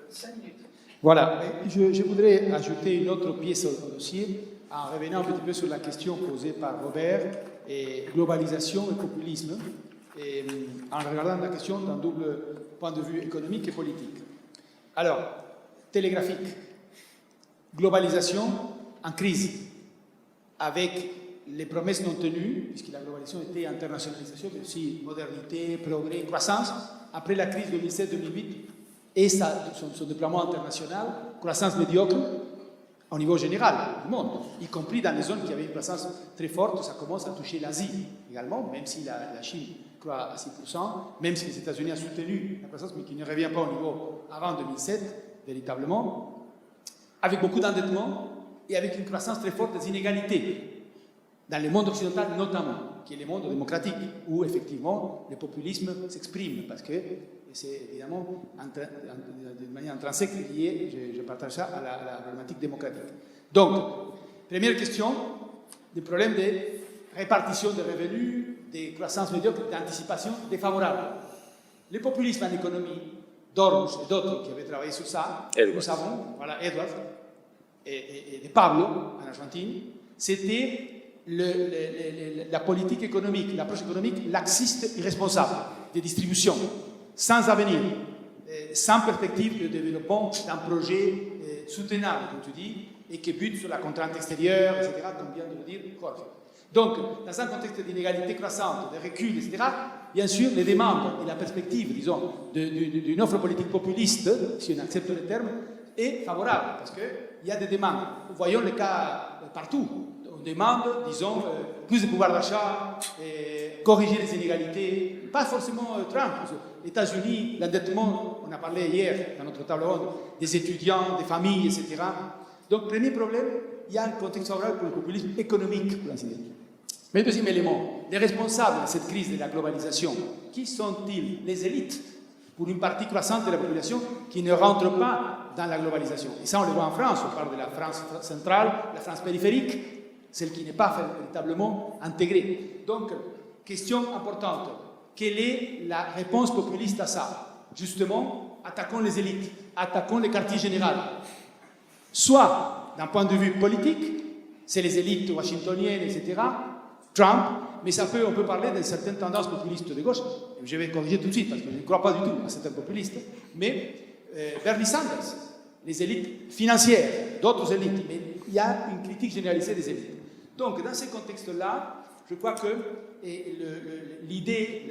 5 minutes. Voilà, je voudrais ajouter une autre pièce au dossier en revenant un petit peu sur la question posée par Robert, et globalisation et populisme, et en regardant la question d'un double point de vue économique et politique. Alors, télégraphique, globalisation en crise, avec les promesses non tenues, puisque la globalisation était internationalisation, mais aussi modernité, progrès, croissance, après la crise 2007-2008, et son déploiement international, croissance médiocre au niveau général du monde, y compris dans les zones qui avaient une croissance très forte. Ça commence à toucher l'Asie également, même si la Chine croît à 6%, même si les États-Unis ont soutenu la croissance, mais qui ne revient pas au niveau avant 2007, véritablement, avec beaucoup d'endettement et avec une croissance très forte des inégalités, dans le monde occidental notamment, qui est le monde démocratique, où effectivement le populisme s'exprime, parce que c'est évidemment d'une manière intrinsèque lié, je partage ça, à la problématique démocratique. Donc, première question, des problèmes de répartition des revenus, des croissances médiocres, d'anticipation défavorable. Le populisme en économie, Dormus et d'autres qui avaient travaillé sur ça, nous savons, voilà, Edward et de Pablo en Argentine, c'était la politique économique, l'approche économique laxiste irresponsable de distribution, sans avenir, sans perspective de développement d'un projet soutenable, comme tu dis, et qui bute sur la contrainte extérieure, etc., comme vient de le dire Jorge. Donc, dans un contexte d'inégalité croissante, de recul, etc., bien sûr, les demandes et la perspective, disons, d'une offre politique populiste, si on accepte le terme, est favorable, parce qu'il y a des demandes. Voyons le cas partout. On demande, disons, plus de pouvoir d'achat, corriger les inégalités, pas forcément Trump. Les États-Unis, l'endettement, on a parlé hier dans notre table ronde, des étudiants, des familles, etc. Donc, premier problème, il y a un contexte favorable pour le populisme économique, pour ainsi dire. Mais deuxième élément, les responsables de cette crise de la globalisation, qui sont-ils? Les élites, pour une partie croissante de la population qui ne rentre pas dans la globalisation. Et ça, on le voit en France, on parle de la France centrale, la France périphérique, celle qui n'est pas véritablement intégrée. Donc, question importante, quelle est la réponse populiste à ça? Justement, attaquons les élites, attaquons les quartiers généraux. Soit, d'un point de vue politique, c'est les élites washingtoniennes, etc., Trump, mais on peut parler d'une certaine tendance populiste de gauche. Je vais corriger tout de suite, parce que je ne crois pas du tout à certains populistes. Mais Bernie Sanders, les élites financières, d'autres élites, mais il y a une critique généralisée des élites. Donc, dans ce contexte-là, je crois que l'idée,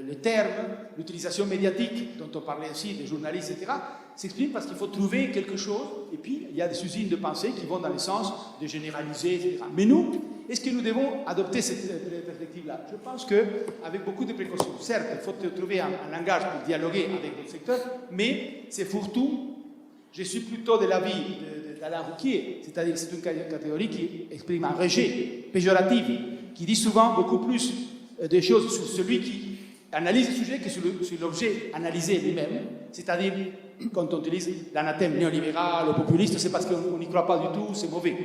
le terme, l'utilisation médiatique, dont on parlait aussi, des journalistes, etc., s'exprime parce qu'il faut trouver quelque chose, et puis il y a des usines de pensée qui vont dans le sens de généraliser, etc. Mais nous, est-ce que nous devons adopter cette perspective-là? Je pense qu'avec beaucoup de précautions, certes, il faut trouver un langage pour dialoguer avec le secteur, mais c'est fourre-tout. Je suis plutôt de l'avis d'Alain Rouquier, c'est-à-dire que c'est une catégorie qui exprime un rejet péjoratif, qui dit souvent beaucoup plus des choses sur celui qui analyse le sujet que sur l'objet analysé lui-même, c'est-à-dire quand on utilise l'anathème néolibéral ou populiste, c'est parce qu'on n'y croit pas du tout, c'est mauvais.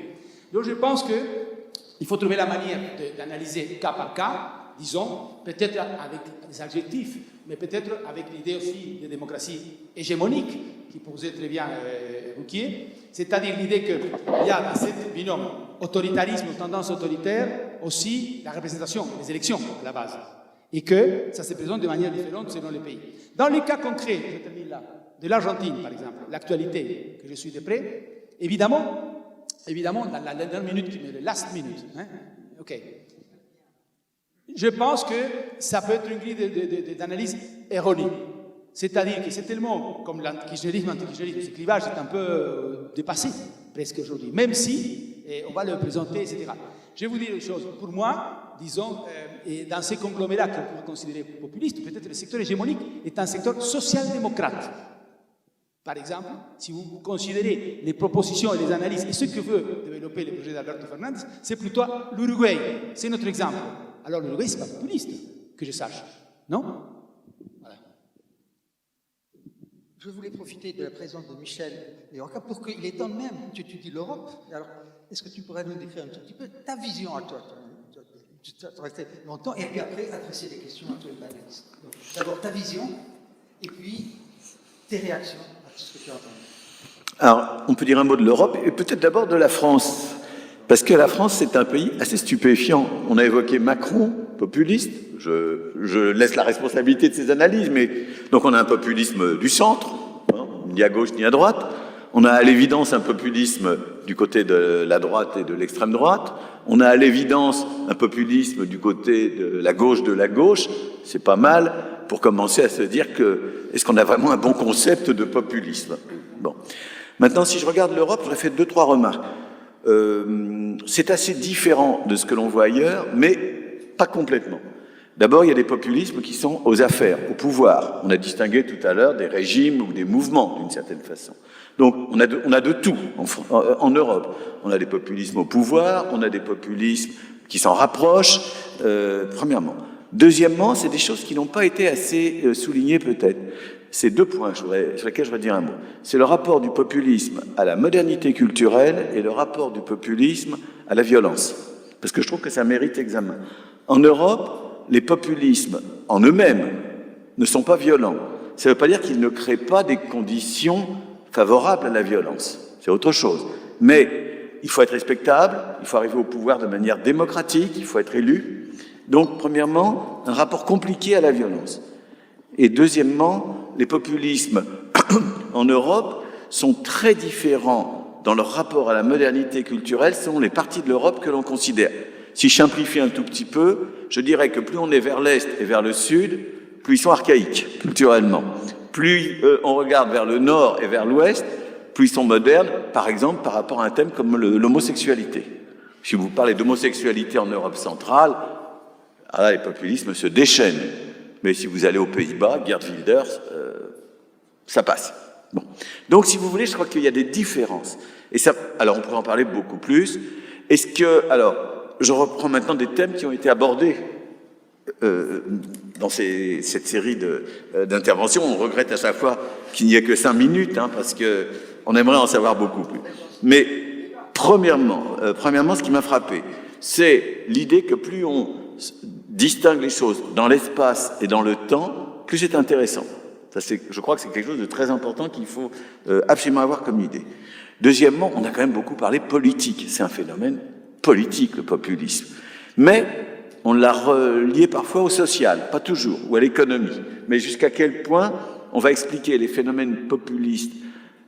Donc je pense qu'il faut trouver la manière d'analyser cas par cas, disons, peut-être avec des adjectifs, mais peut-être avec l'idée aussi de démocratie hégémonique, qui posait très bien Rouquier, c'est-à-dire l'idée qu'il y a dans cette binôme autoritarisme, tendance autoritaire, aussi la représentation, les élections à la base, et que ça se présente de manière différente selon les pays. Dans le cas concret, je termine là, de l'Argentine par exemple, l'actualité que je suis de près, évidemment, la dernière minute, le last minute, hein, ok. Je pense que ça peut être une grille d'analyse erronée. C'est-à-dire que c'est tellement, comme l'antikirchnerisme, ce clivage est un peu dépassé, presque aujourd'hui, même si on va le présenter, etc. Je vais vous dire une chose. Pour moi, disons, dans ces conglomérats qu'on pourrait considérer populistes, peut-être le secteur hégémonique est un secteur social-démocrate. Par exemple, si vous considérez les propositions et les analyses et ce que veut développer le projet d'Alberto Fernandez, c'est plutôt l'Uruguay. C'est notre exemple. Alors l'Uruguay, ce n'est pas populiste, que je sache. Non? Voilà. Je voulais profiter de la présence de Michel et Orca pour qu'il étende même, tu dis l'Europe. Alors, est-ce que tu pourrais nous décrire un tout petit peu ta vision à toi? Tu vas rester longtemps et puis après adresser des questions à tous les panélistes. D'abord ta vision et puis tes réactions à tout ce que tu as entendu. Alors, on peut dire un mot de l'Europe et peut-être d'abord de la France. Parce que la France, c'est un pays assez stupéfiant. On a évoqué Macron, populiste. Je laisse la responsabilité de ses analyses, mais donc on a un populisme du centre, hein, ni à gauche ni à droite. On a à l'évidence un populisme du côté de la droite et de l'extrême droite. On a à l'évidence un populisme du côté de la gauche. C'est pas mal pour commencer à se dire que est-ce qu'on a vraiment un bon concept de populisme? Bon. Maintenant, si je regarde l'Europe, j'aurais fait 2-3 remarques. C'est assez différent de ce que l'on voit ailleurs, mais pas complètement. D'abord, il y a des populismes qui sont aux affaires, au pouvoir. On a distingué tout à l'heure des régimes ou des mouvements, d'une certaine façon. Donc, on a de tout en Europe. On a des populismes au pouvoir, on a des populismes qui s'en rapprochent, premièrement. Deuxièmement, c'est des choses qui n'ont pas été assez soulignées peut-être. C'est 2 points sur lesquels je voudrais dire un mot. C'est le rapport du populisme à la modernité culturelle et le rapport du populisme à la violence. Parce que je trouve que ça mérite examen. En Europe, les populismes en eux-mêmes ne sont pas violents. Ça ne veut pas dire qu'ils ne créent pas des conditions favorables à la violence. C'est autre chose. Mais il faut être respectable, il faut arriver au pouvoir de manière démocratique, il faut être élu. Donc, premièrement, un rapport compliqué à la violence. Et deuxièmement, les populismes en Europe sont très différents dans leur rapport à la modernité culturelle selon les parties de l'Europe que l'on considère. Si je simplifie un tout petit peu, je dirais que plus on est vers l'Est et vers le Sud, plus ils sont archaïques culturellement. Plus on regarde vers le Nord et vers l'Ouest, plus ils sont modernes, par exemple par rapport à un thème comme l'homosexualité. Si vous parlez d'homosexualité en Europe centrale, là, les populismes se déchaînent. Mais si vous allez aux Pays-Bas, Geert Wilders, ça passe. Bon. Donc, si vous voulez, je crois qu'il y a des différences. Et ça, alors, on pourrait en parler beaucoup plus. Alors, je reprends maintenant des thèmes qui ont été abordés dans cette série d'interventions. On regrette à chaque fois qu'il n'y ait que 5 minutes, hein, parce que on aimerait en savoir beaucoup plus. Mais premièrement, ce qui m'a frappé, c'est l'idée que plus on distingue les choses dans l'espace et dans le temps, plus c'est intéressant. Je crois que c'est quelque chose de très important qu'il faut absolument avoir comme idée. Deuxièmement, on a quand même beaucoup parlé politique. C'est un phénomène politique, le populisme. Mais on l'a relié parfois au social, pas toujours, ou à l'économie. Mais jusqu'à quel point on va expliquer les phénomènes populistes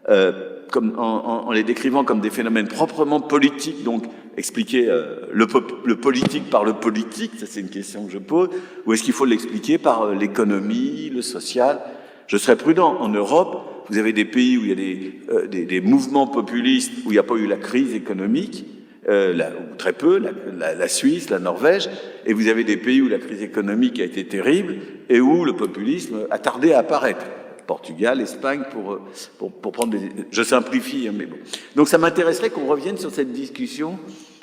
en les décrivant comme des phénomènes proprement politiques, donc expliquer le politique par le politique, ça c'est une question que je pose, ou est-ce qu'il faut l'expliquer par l'économie, le social? Je serais prudent. En Europe, vous avez des pays où il y a des mouvements populistes, où il n'y a pas eu la crise économique, ou très peu, la Suisse, la Norvège, et vous avez des pays où la crise économique a été terrible, et où le populisme a tardé à apparaître. Portugal, Espagne, pour prendre des... Je simplifie, hein, mais bon. Donc ça m'intéresserait qu'on revienne sur cette discussion,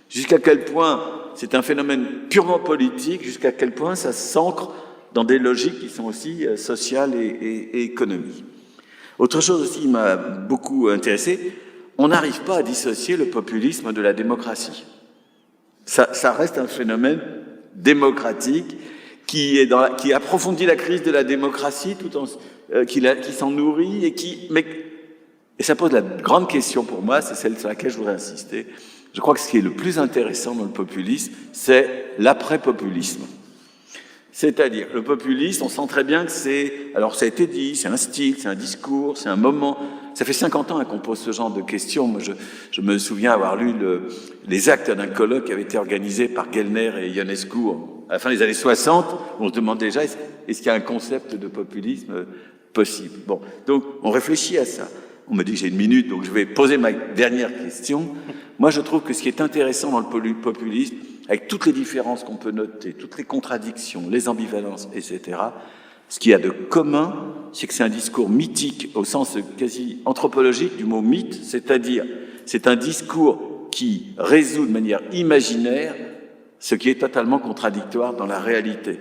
jusqu'à quel point c'est un phénomène purement politique, jusqu'à quel point ça s'ancre dans des logiques qui sont aussi sociales et économiques. Autre chose aussi qui m'a beaucoup intéressé, on n'arrive pas à dissocier le populisme de la démocratie. Ça reste un phénomène démocratique qui approfondit la crise de la démocratie tout en qui s'en nourrit et ça pose la grande question pour moi, c'est celle sur laquelle je voudrais insister. Je crois que ce qui est le plus intéressant dans le populisme, c'est l'après-populisme. C'est-à-dire, le populisme, on sent très bien que alors ça a été dit, c'est un style, c'est un discours, c'est un moment. Ça fait 50 ans qu'on pose ce genre de questions. Moi, je me souviens avoir lu les actes d'un colloque qui avait été organisé par Gellner et Ionescu à la fin des années 60. On se demande déjà, est-ce qu'il y a un concept de populisme possible? Bon, donc on réfléchit à ça. On me dit que j'ai 1 minute, donc je vais poser ma dernière question. Moi, je trouve que ce qui est intéressant dans le populisme, avec toutes les différences qu'on peut noter, toutes les contradictions, les ambivalences, etc., ce qu'il y a de commun, c'est que c'est un discours mythique au sens quasi anthropologique du mot mythe, c'est-à-dire c'est un discours qui résout de manière imaginaire ce qui est totalement contradictoire dans la réalité.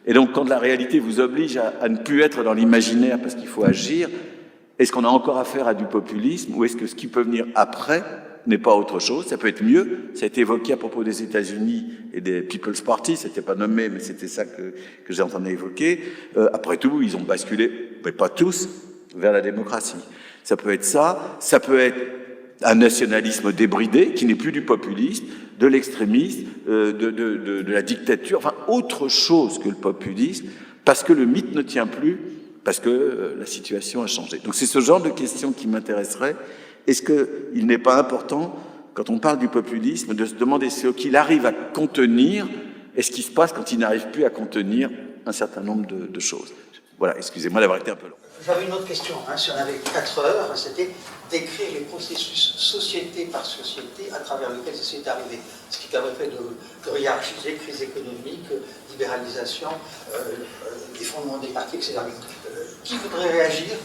Et donc, quand la réalité vous oblige à ne plus être dans l'imaginaire parce qu'il faut agir, est-ce qu'on a encore affaire à du populisme ou est-ce que ce qui peut venir après n'est pas autre chose? Ça peut être mieux. Ça a été évoqué à propos des États-Unis et des People's Party. C'était pas nommé, mais c'était ça que j'ai entendu évoquer. Après tout, ils ont basculé, mais pas tous, vers la démocratie. Ça peut être ça. Ça peut être un nationalisme débridé qui n'est plus du populisme, de l'extrémisme, de la dictature. Enfin, autre chose que le populisme, parce que le mythe ne tient plus, parce que la situation a changé. Donc c'est ce genre de questions qui m'intéresserait. Est-ce qu'il n'est pas important, quand on parle du populisme, de se demander ce qu'il arrive à contenir et ce qui se passe quand il n'arrive plus à contenir un certain nombre de choses? Voilà, excusez-moi d'avoir été un peu long. J'avais une autre question, si on avait 4 heures, c'était d'écrire les processus société par société à travers lesquels ceci est arrivé. Ce qui permettrait de hiérarchiser crise économique, libéralisation, effondrement des partis, etc. Qui voudrait réagir?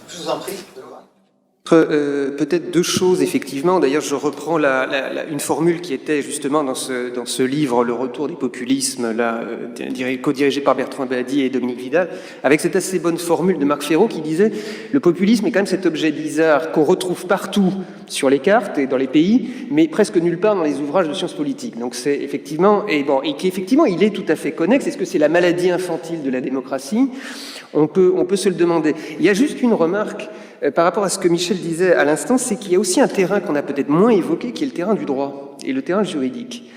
Je vous en prie. Peut-être 2 choses, effectivement. D'ailleurs, je reprends une formule qui était justement dans ce livre, Le retour des populismes, co-dirigé par Bertrand Badi et Dominique Vidal, avec cette assez bonne formule de Marc Ferraud qui disait « Le populisme est quand même cet objet bizarre qu'on retrouve partout sur les cartes et dans les pays, mais presque nulle part dans les ouvrages de sciences politiques. » Donc c'est effectivement, et qu'effectivement, il est tout à fait connexe. Est-ce que c'est la maladie infantile de la démocratie? On peut se le demander. Il y a juste une remarque par rapport à ce que Michel disait à l'instant, c'est qu'il y a aussi un terrain qu'on a peut-être moins évoqué, qui est le terrain du droit et le terrain juridique,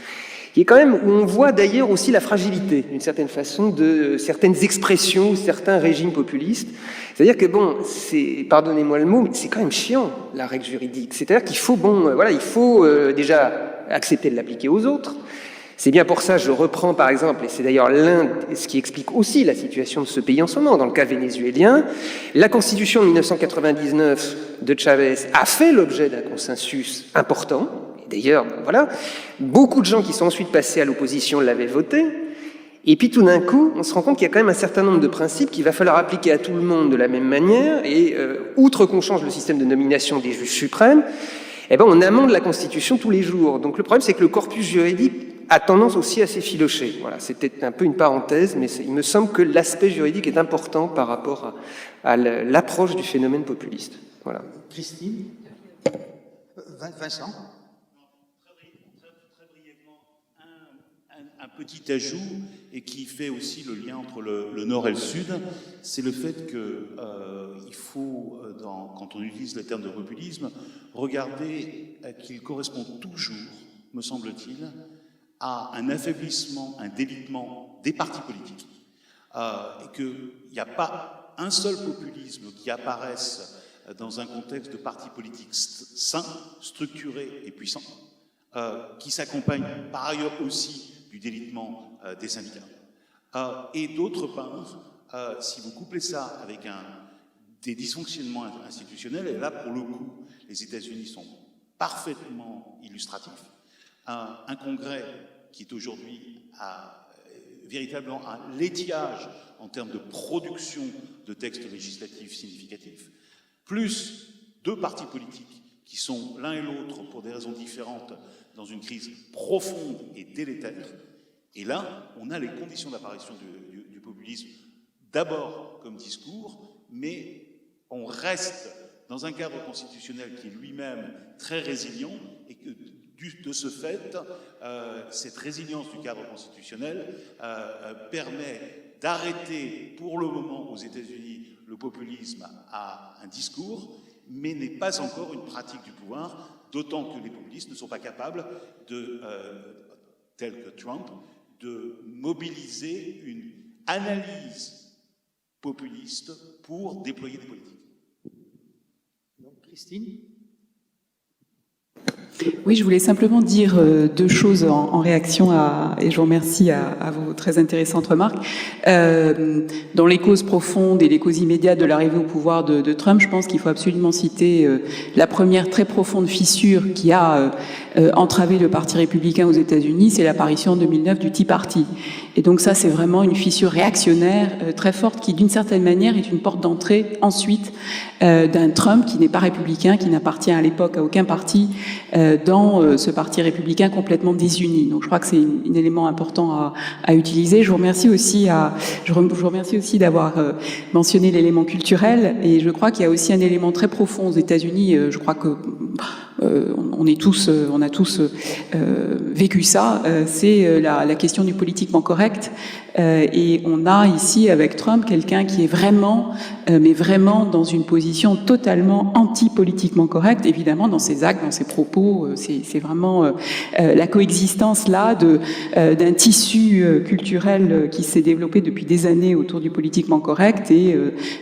qui est quand même où on voit d'ailleurs aussi la fragilité, d'une certaine façon, de certaines expressions, certains régimes populistes. C'est-à-dire que pardonnez-moi le mot, mais c'est quand même chiant, la règle juridique. C'est-à-dire qu'il faut, il faut déjà accepter de l'appliquer aux autres. C'est bien pour ça, je reprends par exemple, et c'est d'ailleurs ce qui explique aussi la situation de ce pays en ce moment, dans le cas vénézuélien, la constitution de 1999 de Chavez a fait l'objet d'un consensus important, et d'ailleurs, voilà, beaucoup de gens qui sont ensuite passés à l'opposition l'avaient voté, et puis tout d'un coup, on se rend compte qu'il y a quand même un certain nombre de principes qu'il va falloir appliquer à tout le monde de la même manière, et outre qu'on change le système de nomination des juges suprêmes, on amende la Constitution tous les jours. Donc le problème, c'est que le corpus juridique a tendance aussi à s'effilocher. Voilà, c'était un peu une parenthèse, mais il me semble que l'aspect juridique est important par rapport à l'approche du phénomène populiste. Voilà. Christine, Vincent. Très brièvement, un petit ajout, et qui fait aussi le lien entre le Nord et le Sud, c'est le fait qu'il faut, quand on utilise le terme de populisme, regarder qu'il correspond toujours, me semble-t-il, à un affaiblissement, un délitement des partis politiques, et qu'il n'y a pas un seul populisme qui apparaisse dans un contexte de partis politiques sains, structurés et puissants, qui s'accompagne par ailleurs aussi du délitement des syndicats. Et d'autre part, si vous couplez ça avec des dysfonctionnements institutionnels, et là pour le coup, les États-Unis sont parfaitement illustratifs, un Congrès qui est aujourd'hui véritablement un l'étiage en termes de production de textes législatifs significatifs, plus 2 partis politiques qui sont l'un et l'autre, pour des raisons différentes, dans une crise profonde et délétère. Et là, on a les conditions d'apparition du populisme, d'abord comme discours, mais on reste dans un cadre constitutionnel qui est lui-même très résilient, et que de ce fait, cette résilience du cadre constitutionnel permet d'arrêter pour le moment aux États-Unis le populisme à un discours, mais n'est pas encore une pratique du pouvoir, d'autant que les populistes ne sont pas capables, tels que Trump, de mobiliser une analyse populiste pour déployer des politiques. Donc, Christine ? Oui, je voulais simplement dire deux choses en réaction et je vous remercie à vos très intéressantes remarques. Dans les causes profondes et les causes immédiates de l'arrivée au pouvoir de Trump, je pense qu'il faut absolument citer la première très profonde fissure qui a entravé le Parti républicain aux États-Unis, c'est l'apparition en 2009 du Tea Party. Et donc ça, c'est vraiment une fissure réactionnaire très forte qui, d'une certaine manière, est une porte d'entrée ensuite d'un Trump qui n'est pas républicain, qui n'appartient à l'époque à aucun parti, dans ce parti républicain complètement désuni. Donc je crois que c'est un élément important à utiliser. Je vous remercie aussi d'avoir mentionné l'élément culturel, et je crois qu'il y a aussi un élément très profond aux États-Unis. Je crois que on a tous vécu ça. C'est la question du politiquement correct. Et on a ici avec Trump quelqu'un qui est vraiment, mais vraiment dans une position totalement anti-politiquement correcte, évidemment dans ses actes, dans ses propos. C'est vraiment la coexistence là d'un tissu culturel qui s'est développé depuis des années autour du politiquement correct, et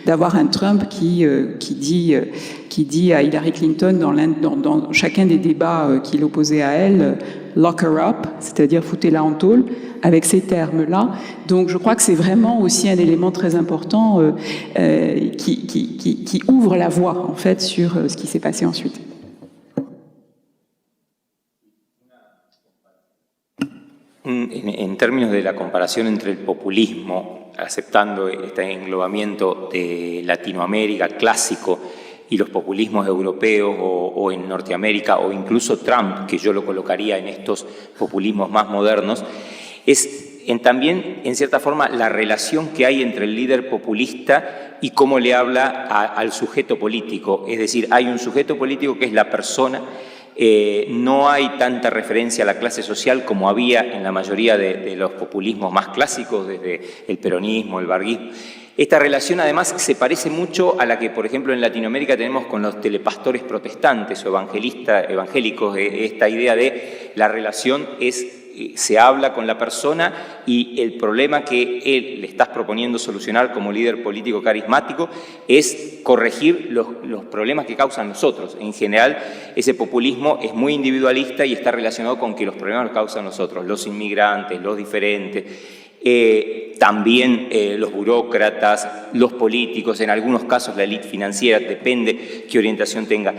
d'avoir un Trump qui dit à Hillary Clinton dans chacun des débats qu'il opposait à elle, lock her up, c'est-à-dire foutez-la en tôle, avec ces termes-là. Donc je crois que c'est vraiment aussi un élément très important qui ouvre la voie, en fait, sur ce qui s'est passé ensuite. En términos de la comparación entre el populismo, aceptando este englobamiento de Latinoamérica clásico y los populismos europeos o en Norteamérica, o incluso Trump, que yo lo colocaría en estos populismos más modernos, es también, en cierta forma, la relación que hay entre el líder populista y cómo le habla al sujeto político. Es decir, hay un sujeto político que es la persona. No hay tanta referencia a la clase social como había en la mayoría de los populismos más clásicos, desde el peronismo, el varguismo. Esta relación además se parece mucho a la que, por ejemplo, en Latinoamérica tenemos con los telepastores protestantes o evangélicos, esta idea de la relación se habla con la persona y el problema que él le estás proponiendo solucionar como líder político carismático es corregir los problemas que causan los otros. En general, ese populismo es muy individualista y está relacionado con que los problemas los causan los otros, los inmigrantes, los diferentes. También los burócratas, los políticos, en algunos casos la élite financiera, depende qué orientación tenga.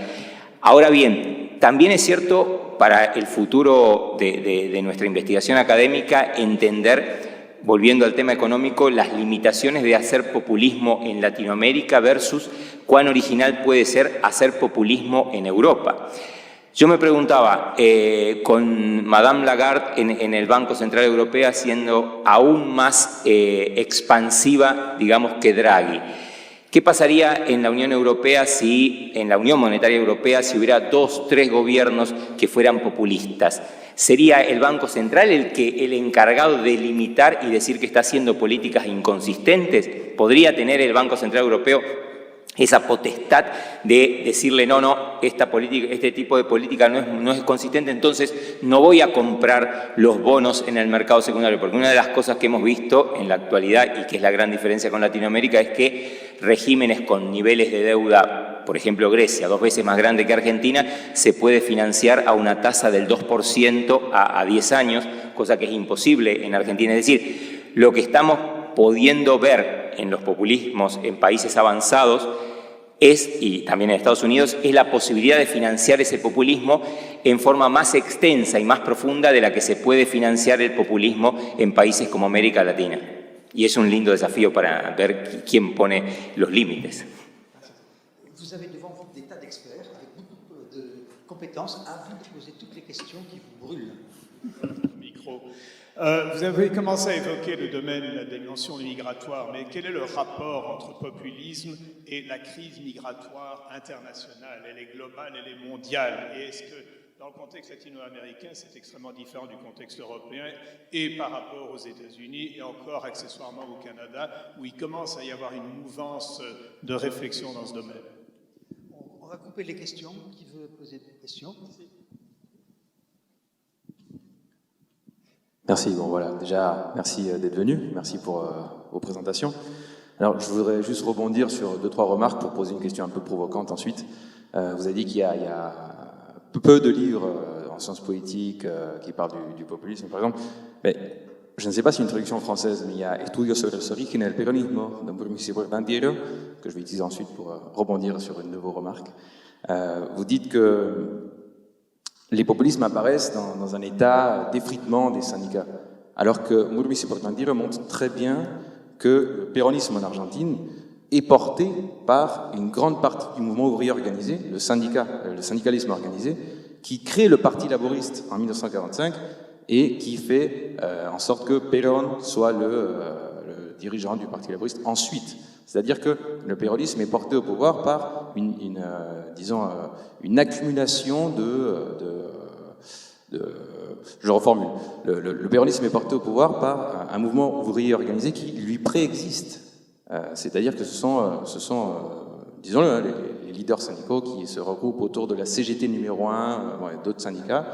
Ahora bien, también es cierto para el futuro de nuestra investigación académica entender, volviendo al tema económico, las limitaciones de hacer populismo en Latinoamérica versus cuán original puede ser hacer populismo en Europa. Yo me preguntaba, con Madame Lagarde en el Banco Central Europeo siendo aún más expansiva, digamos, que Draghi, ¿qué pasaría en la Unión Europea en la Unión Monetaria Europea, si hubiera 2, 3 gobiernos que fueran populistas? ¿Sería el Banco Central el encargado de limitar y decir que está haciendo políticas inconsistentes? ¿Podría tener el Banco Central Europeo esa potestad de decirle no, este tipo de política no es consistente, entonces no voy a comprar los bonos en el mercado secundario? Porque una de las cosas que hemos visto en la actualidad, y que es la gran diferencia con Latinoamérica, es que regímenes con niveles de deuda, por ejemplo Grecia, 2 veces más grande que Argentina, se puede financiar a una tasa del 2% a 10 años, cosa que es imposible en Argentina. Es decir, lo que estamos pudiendo ver en los populismos en países avanzados y también en Estados Unidos, es la posibilidad de financiar ese populismo en forma más extensa y más profunda de la que se puede financiar el populismo en países como América Latina. Y es un lindo desafío para ver quién pone los límites. Vous avez devant vous des tas d'experts avec beaucoup compétence, à vous de poser toutes les questions qui vous brûlent. Micro. Vous avez commencé à évoquer le domaine de la dimension migratoire, mais quel est le rapport entre populisme et la crise migratoire internationale? Elle est globale, elle est mondiale. Et est-ce que dans le contexte latino-américain, c'est extrêmement différent du contexte européen et par rapport aux États-Unis et encore accessoirement au Canada, où il commence à y avoir une mouvance de réflexion dans ce domaine? On va couper les questions. Qui veut poser des questions? Merci. Bon voilà, déjà, merci d'être venu. Merci pour vos présentations. Alors, je voudrais juste rebondir sur 2-3 remarques pour poser une question un peu provocante ensuite. Vous avez dit qu'il y a peu de livres en sciences politiques qui parlent du populisme, par exemple. Mais je ne sais pas si une traduction française, mais il y a Estudios sobre los orígenes del peronismo de Mauricio Portantiero, que je vais utiliser ensuite pour rebondir sur une de vos remarques. Vous dites que les populismes apparaissent dans un état d'effritement des syndicats, alors que Mauricio Portantiero montre très bien que le péronisme en Argentine est porté par une grande partie du mouvement ouvrier organisé, le syndicalisme organisé, qui crée le Parti laboriste en 1945 et qui fait en sorte que Perón soit le dirigeant du Parti laboriste ensuite. C'est-à-dire que le péronisme est porté au pouvoir par une accumulation je reformule. Le péronisme est porté au pouvoir par un mouvement ouvrier organisé qui lui préexiste. C'est-à-dire que ce sont disons-le, les leaders syndicaux qui se regroupent autour de la CGT numéro 1 et d'autres syndicats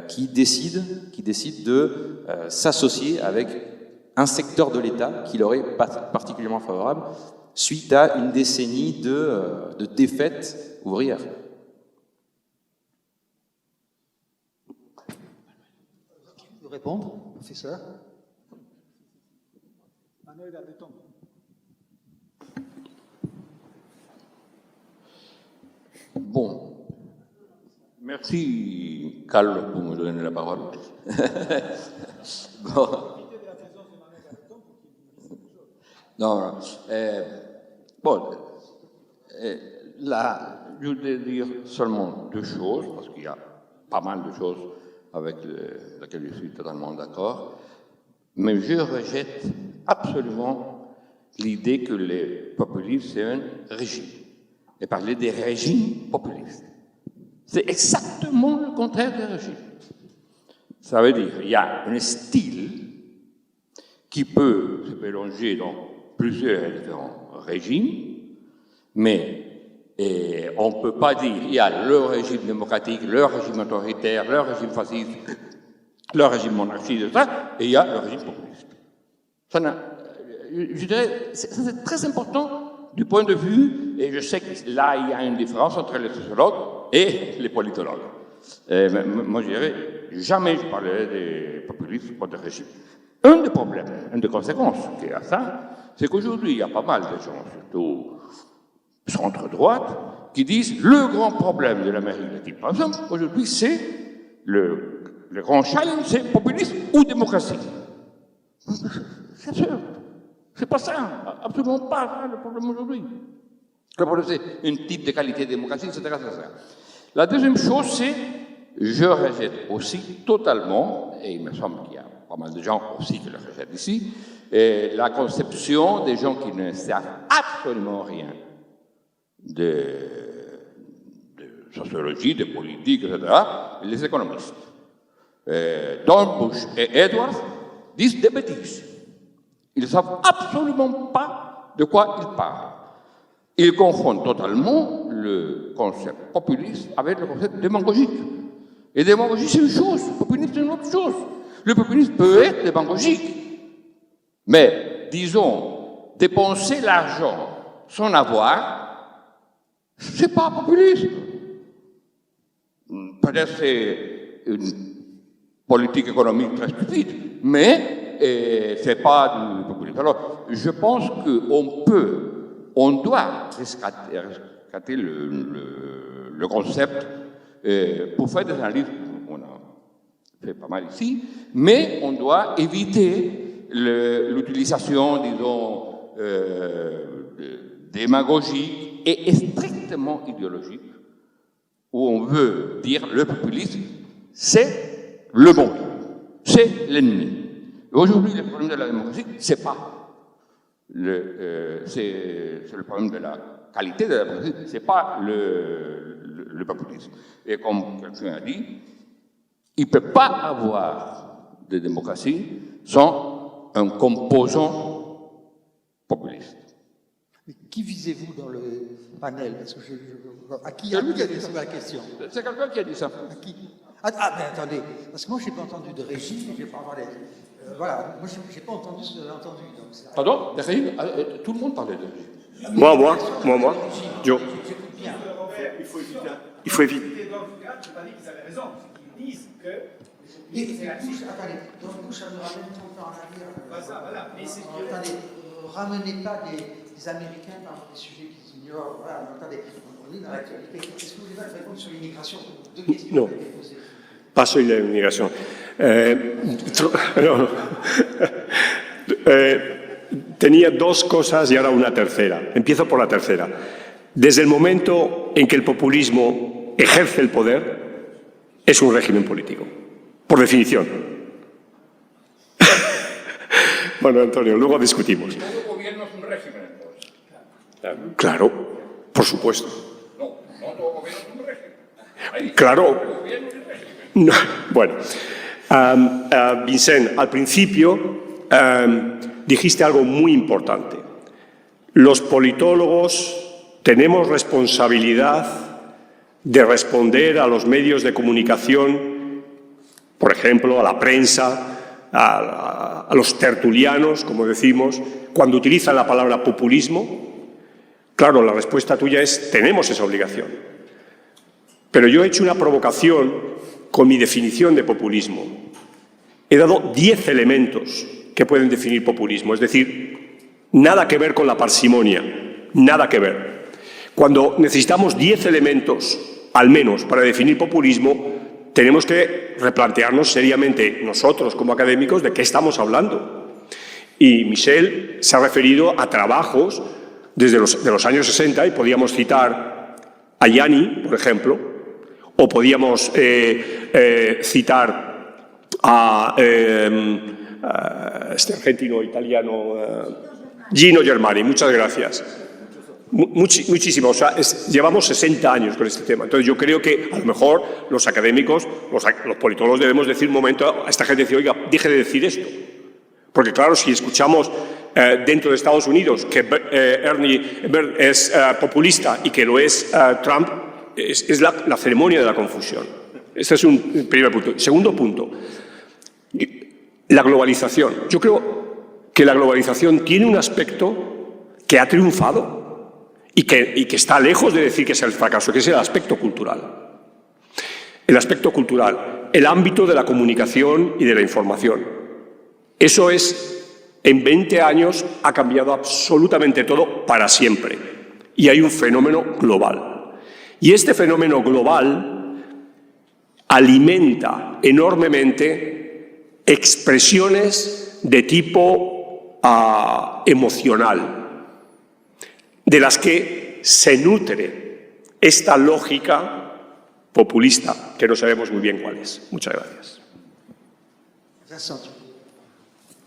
qui décident de s'associer avec un secteur de l'État qui leur est particulièrement favorable suite à une décennie de défaites ouvrières. Qui veut répondre, professeur? Bon, merci Carlos pour me donner la parole. Bon. Non, là, je voudrais dire seulement 2 choses, parce qu'il y a pas mal de choses avec lesquelles je suis totalement d'accord, mais je rejette absolument l'idée que les populistes, c'est un régime. Et parler des régimes populistes. C'est exactement le contraire des régimes. Ça veut dire qu'il y a un style qui peut se mélanger dans plusieurs différents régimes, mais on ne peut pas dire qu'il y a le régime démocratique, le régime autoritaire, le régime fasciste, le régime monarchiste, et il y a le régime populiste. Je dirais, c'est très important du point de vue, et je sais que là, il y a une différence entre les sociologues et les politologues. Moi, je dirais, jamais je parlerai des populistes ou des régimes. Un des problèmes, une des conséquences qu'il y a ça, c'est qu'aujourd'hui, il y a pas mal de gens, surtout centre-droite, qui disent le grand problème de l'Amérique latine, par exemple, aujourd'hui, c'est le grand challenge, c'est populisme ou démocratie. C'est sûr. C'est pas ça, absolument pas ça le problème aujourd'hui. Le problème, c'est un type de qualité de démocratie, etc. La deuxième chose, c'est, je rejette aussi totalement, et il me semble qu'il y a pas mal de gens aussi qui le rejettent ici, la conception des gens qui ne savent absolument rien de sociologie, de politique, etc., les économistes. Don Bush et Edwards disent des bêtises. Ils ne savent absolument pas de quoi ils parlent. Ils confondent totalement le concept populiste avec le concept démagogique. Et démagogie, c'est une chose, le populisme, c'est une autre chose. Le populisme peut être démagogique, mais, disons, dépenser l'argent sans avoir, c'est pas populisme. Peut-être c'est une politique économique très stupide, mais c'est pas du populisme. Alors, je pense on doit rescater le concept pour faire des analyses, on a fait pas mal ici, mais on doit éviter l'utilisation, disons, démagogique et strictement idéologique où on veut dire le populisme, c'est le bon, c'est l'ennemi. Aujourd'hui, le problème de la démocratie, c'est pas c'est le problème de la qualité de la démocratie, c'est pas le populisme. Et comme quelqu'un a dit, il ne peut pas avoir de démocratie sans un composant populiste. Qui visez-vous dans le panel? Parce que à qui a dit la question? C'est quelqu'un qui a dit ça. À qui? Mais attendez, parce que moi je n'ai pas entendu de Régine, je n'ai pas parlé. Voilà, moi je n'ai pas entendu ce que vous avez entendu. Donc pardon? De Régine? Tout le monde parlait de Régine. Moi. Yo. Il faut éviter. Ils disent que. Attendez, donc ça nous ramène trop en arrière. Voilà. Attendez, ramenez pas des Américains par des sujets qu'ils ignorent. Voilà, attendez, on est dans l'actualité. Est-ce que vous voulez répondre sur l'immigration? Deux questions. Non. Pas sur l'immigration. No. Tenía dos cosas y ahora una tercera. Empiezo por la tercera. Desde el momento en que el populismo ejerce el poder, es un régimen político, por definición. Bueno, Antonio, luego discutimos. ¿Todo gobierno es un régimen, entonces? Claro, por supuesto. No, todo gobierno es un régimen. Claro. No, bueno, Vicent, al principio dijiste algo muy importante. Los politólogos tenemos responsabilidad de responder a los medios de comunicación, por ejemplo, a la prensa, a los tertulianos, como decimos, cuando utilizan la palabra populismo. Claro, la respuesta tuya es: tenemos esa obligación. Pero yo he hecho una provocación con mi definición de populismo. He dado 10 elementos que pueden definir populismo, es decir, nada que ver con la parsimonia, nada que ver. Cuando necesitamos 10 elementos, al menos, para definir populismo, tenemos que replantearnos seriamente nosotros como académicos de qué estamos hablando. Y Michel se ha referido a trabajos desde los años 60 y podíamos citar a Yanni, por ejemplo, o podíamos citar a este argentino-italiano Gino Germani. Muchas gracias. Muchísimo. O sea, llevamos 60 años con este tema. Entonces yo creo que a lo mejor los académicos, los politólogos debemos decir un momento a esta gente, decir: oiga, deje de decir esto. Porque claro, si escuchamos dentro de Estados Unidos que Ernie es populista y que lo es Trump, es la ceremonia de la confusión. Este es un primer punto. Segundo punto, la globalización. Yo creo que la globalización tiene un aspecto que ha triunfado y que está lejos de decir que sea el fracaso, que es el aspecto cultural. El aspecto cultural, el ámbito de la comunicación y de la información. Eso en 20 años ha cambiado absolutamente todo para siempre. Y hay un fenómeno global. Y este fenómeno global alimenta enormemente expresiones de tipo emocional, de las que se nutre esta lógica populista, que no sabemos muy bien cuál es. Muchas gracias.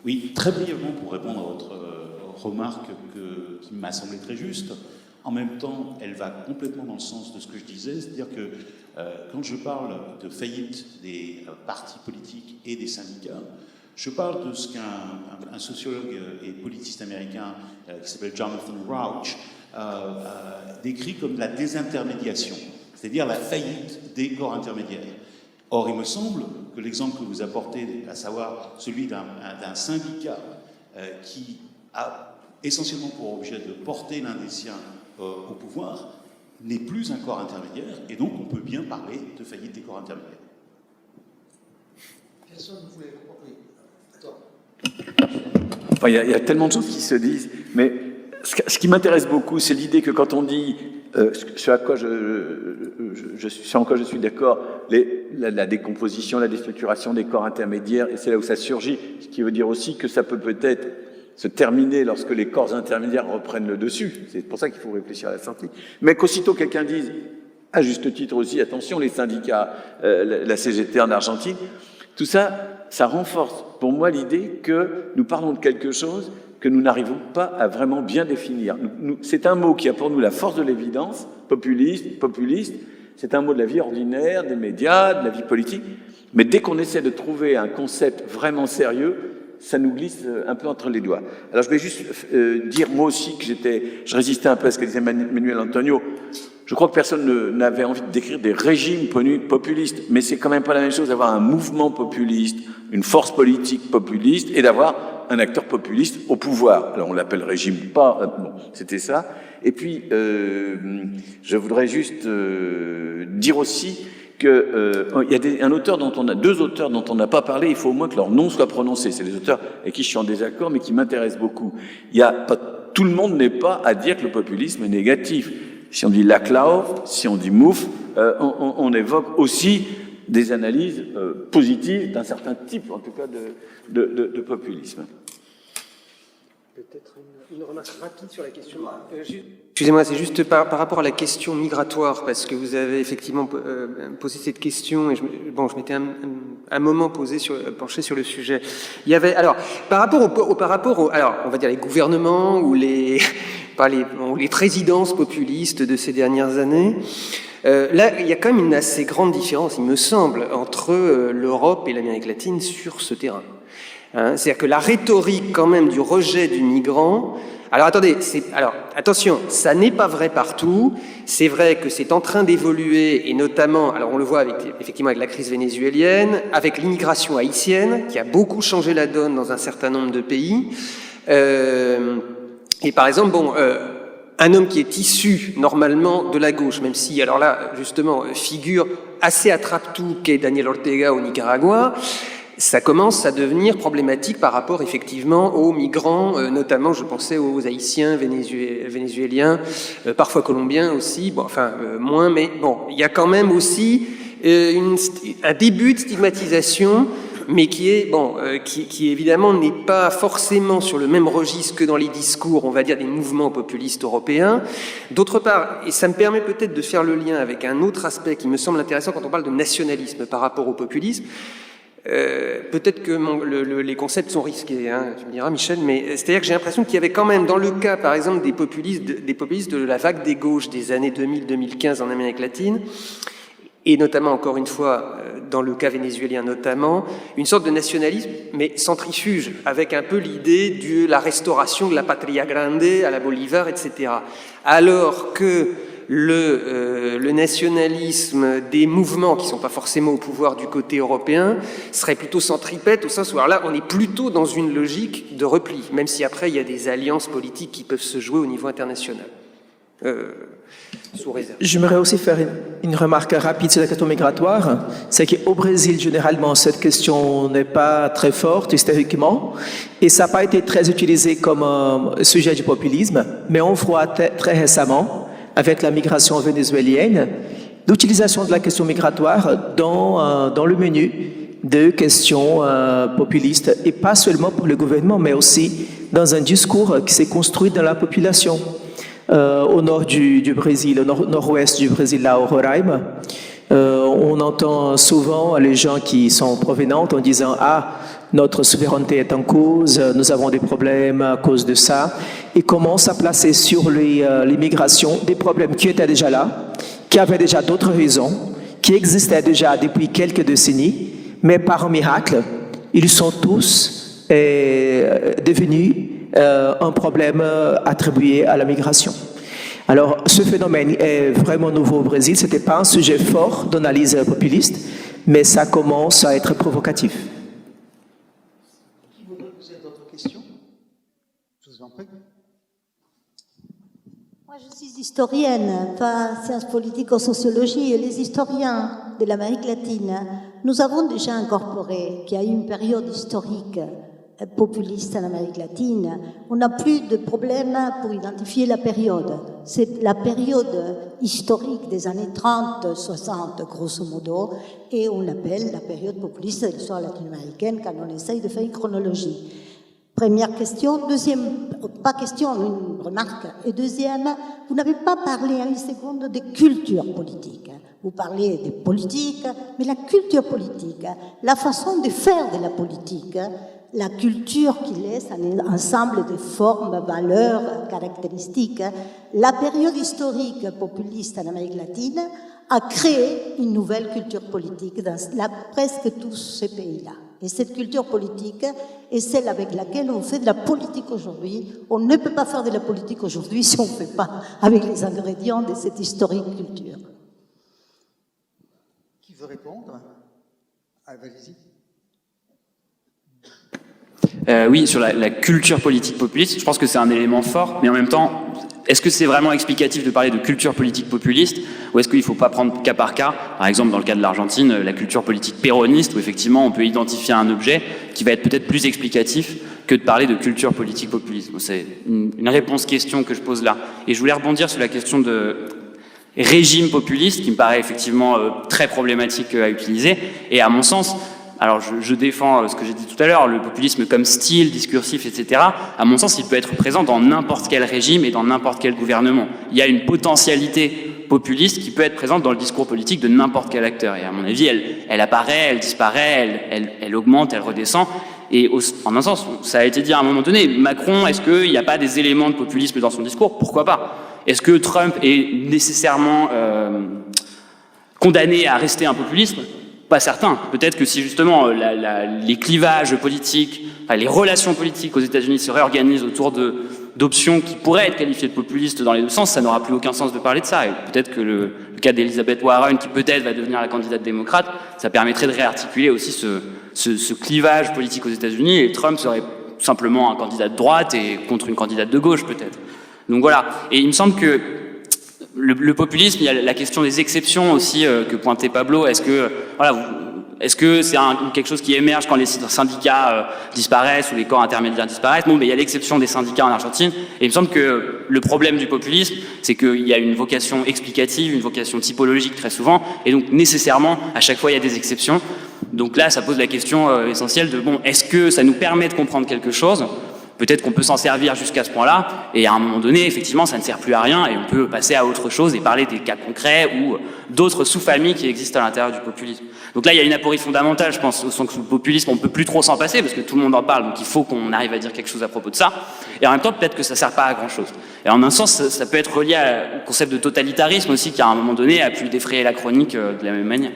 Oui, très brièvement pour répondre à votre remarque qui m'a semblé très juste. En même temps, elle va complètement dans le sens de ce que je disais, c'est-à-dire que quand je parle de faillite des partis politiques et des syndicats, je parle de ce qu'un sociologue et politiste américain qui s'appelle Jonathan Rauch décrit comme la désintermédiation, c'est-à-dire la faillite des corps intermédiaires. Or, il me semble que l'exemple que vous apportez, à savoir celui d'un syndicat qui a essentiellement pour objet de porter l'un des siens au pouvoir, n'est plus un corps intermédiaire, et donc on peut bien parler de faillite des corps intermédiaires. Enfin, il y a tellement de choses qui se disent, mais ce qui m'intéresse beaucoup, c'est l'idée que quand on dit ce en quoi je suis d'accord, la décomposition, la déstructuration des corps intermédiaires, et c'est là où ça surgit, ce qui veut dire aussi que ça peut peut-être se terminer lorsque les corps intermédiaires reprennent le dessus. C'est pour ça qu'il faut réfléchir à la sortie. Mais qu'aussitôt quelqu'un dise à juste titre aussi, attention, les syndicats, la CGT en Argentine, tout ça, ça renforce pour moi l'idée que nous parlons de quelque chose que nous n'arrivons pas à vraiment bien définir. C'est un mot qui a pour nous la force de l'évidence, populiste, c'est un mot de la vie ordinaire, des médias, de la vie politique, mais dès qu'on essaie de trouver un concept vraiment sérieux, ça nous glisse un peu entre les doigts. Alors je vais juste dire moi aussi que je résistais un peu à ce que disait Manuel Antonio. Je crois que personne n'avait envie de décrire des régimes populistes, mais c'est quand même pas la même chose d'avoir un mouvement populiste, une force politique populiste, et d'avoir un acteur populiste au pouvoir. Alors on l'appelle régime pas, bon, c'était ça. Et puis je voudrais juste dire aussi que il y a deux auteurs dont on n'a pas parlé. Il faut au moins que leur nom soit prononcé. C'est les auteurs avec qui je suis en désaccord, mais qui m'intéressent beaucoup. Tout le monde n'est pas à dire que le populisme est négatif. Si on dit Laclau, si on dit Mouffe, on évoque aussi des analyses positives d'un certain type, en tout cas, de populisme. Peut-être une remarque rapide sur la question. Excusez-moi, c'est juste par rapport à la question migratoire, parce que vous avez effectivement posé cette question, et je m'étais un moment penché sur le sujet. Il y avait, alors, par rapport alors, on va dire les gouvernements ou les présidences populistes de ces dernières années, là, il y a quand même une assez grande différence, il me semble, entre l'Europe et l'Amérique latine sur ce terrain. C'est-à-dire que la rhétorique quand même du rejet du migrant. Alors attendez, attention, ça n'est pas vrai partout. C'est vrai que c'est en train d'évoluer, et notamment, alors on le voit effectivement avec la crise vénézuélienne, avec l'immigration haïtienne qui a beaucoup changé la donne dans un certain nombre de pays. Et par exemple, un homme qui est issu normalement de la gauche, même si, alors là, justement, figure assez attrape-tout qu'est Daniel Ortega au Nicaragua, ça commence à devenir problématique par rapport effectivement aux migrants, notamment je pensais aux Haïtiens, vénézuéliens, parfois colombiens aussi, moins, mais bon, il y a quand même aussi un début de stigmatisation, mais qui évidemment n'est pas forcément sur le même registre que dans les discours, on va dire, des mouvements populistes européens. D'autre part, et ça me permet peut-être de faire le lien avec un autre aspect qui me semble intéressant quand on parle de nationalisme par rapport au populisme. Peut-être que les concepts sont risqués, tu me diras, Michel, mais c'est-à-dire que j'ai l'impression qu'il y avait quand même, dans le cas, par exemple, des populistes de la vague des gauches des années 2000-2015 en Amérique latine, et notamment, encore une fois, dans le cas vénézuélien notamment, une sorte de nationalisme, mais centrifuge, avec un peu l'idée de la restauration de la patria grande à la Bolivar, etc. Alors que le nationalisme des mouvements qui ne sont pas forcément au pouvoir du côté européen serait plutôt centripète, au sens où alors là, on est plutôt dans une logique de repli, même si après, il y a des alliances politiques qui peuvent se jouer au niveau international. Sous réserve. J'aimerais aussi faire une remarque rapide sur la question migratoire. C'est qu'au Brésil, généralement, cette question n'est pas très forte historiquement, et ça n'a pas été très utilisé comme sujet du populisme, mais on voit très récemment, avec la migration vénézuélienne, l'utilisation de la question migratoire dans le menu de questions populistes, et pas seulement pour le gouvernement, mais aussi dans un discours qui s'est construit dans la population. Au nord du Brésil, au nord-ouest du Brésil, là au Roraima, on entend souvent les gens qui sont provenants en disant « Ah, notre souveraineté est en cause, nous avons des problèmes à cause de ça », et commencent à placer sur l'immigration des problèmes qui étaient déjà là, qui avaient déjà d'autres raisons, qui existaient déjà depuis quelques décennies, mais par un miracle, ils sont tous devenus un problème attribué à la migration. Alors, ce phénomène est vraiment nouveau au Brésil. Ce n'était pas un sujet fort d'analyse populiste, mais ça commence à être provocatif. Qui voudrait poser d'autres questions? Je vous en prie. Moi, je suis historienne, pas sciences politiques ou sociologie, et les historiens de l'Amérique latine, nous avons déjà incorporé qu'il y a eu une période historique populiste en Amérique latine. On n'a plus de problème pour identifier la période. C'est la période historique des années 30, 60, grosso modo, et on l'appelle la période populiste de l'histoire latino-américaine quand on essaye de faire une chronologie. Première question. Deuxième, pas question, une remarque. Et deuxième, vous n'avez pas parlé une seconde des cultures politiques. Vous parlez des politiques, mais la culture politique, la façon de faire de la politique, la culture qui laisse un ensemble de formes, valeurs, caractéristiques, la période historique populiste en Amérique latine a créé une nouvelle culture politique dans presque tous ces pays-là. Et cette culture politique est celle avec laquelle on fait de la politique aujourd'hui. On ne peut pas faire de la politique aujourd'hui si on ne fait pas avec les ingrédients de cette historique culture. Qui veut répondre? Allez-y. Oui, sur la culture politique populiste, je pense que c'est un élément fort, mais en même temps, est-ce que c'est vraiment explicatif de parler de culture politique populiste, ou est-ce qu'il ne faut pas prendre cas par cas, par exemple dans le cas de l'Argentine, la culture politique péroniste, où effectivement on peut identifier un objet qui va être peut-être plus explicatif que de parler de culture politique populiste. C'est une réponse-question que je pose là. Et je voulais rebondir sur la question de régime populiste, qui me paraît effectivement très problématique à utiliser, et à mon sens, alors je défends ce que j'ai dit tout à l'heure, le populisme comme style, discursif, etc. À mon sens, il peut être présent dans n'importe quel régime et dans n'importe quel gouvernement. Il y a une potentialité populiste qui peut être présente dans le discours politique de n'importe quel acteur. Et à mon avis, elle apparaît, elle disparaît, elle augmente, elle redescend. Et en un sens, ça a été dit à un moment donné, Macron, est-ce qu'il n'y a pas des éléments de populisme dans son discours? Pourquoi pas? Est-ce que Trump est nécessairement condamné à rester un populiste? Pas certain. Peut-être que si justement les clivages politiques, les relations politiques aux États-Unis se réorganisent autour d'options qui pourraient être qualifiées de populistes dans les deux sens, ça n'aura plus aucun sens de parler de ça. Et peut-être que le cas d'Elizabeth Warren, qui peut-être va devenir la candidate démocrate, ça permettrait de réarticuler aussi ce clivage politique aux États-Unis, et Trump serait simplement un candidat de droite et contre une candidate de gauche peut-être. Donc voilà. Et il me semble que le populisme, il y a la question des exceptions aussi que pointait Pablo. Est-ce que c'est quelque chose qui émerge quand les syndicats disparaissent ou les corps intermédiaires disparaissent? Bon, mais il y a l'exception des syndicats en Argentine. Et il me semble que le problème du populisme, c'est qu'il y a une vocation explicative, une vocation typologique très souvent, et donc nécessairement, à chaque fois, il y a des exceptions. Donc là, ça pose la question essentielle de, bon, est-ce que ça nous permet de comprendre quelque chose? Peut-être qu'on peut s'en servir jusqu'à ce point-là, et à un moment donné, effectivement, ça ne sert plus à rien, et on peut passer à autre chose et parler des cas concrets ou d'autres sous-familles qui existent à l'intérieur du populisme. Donc là, il y a une aporie fondamentale, je pense, au sens que le populisme, on ne peut plus trop s'en passer, parce que tout le monde en parle, donc il faut qu'on arrive à dire quelque chose à propos de ça. Et en même temps, peut-être que ça ne sert pas à grand-chose. Et en un sens, ça peut être relié au concept de totalitarisme aussi, qui à un moment donné a pu défrayer la chronique de la même manière.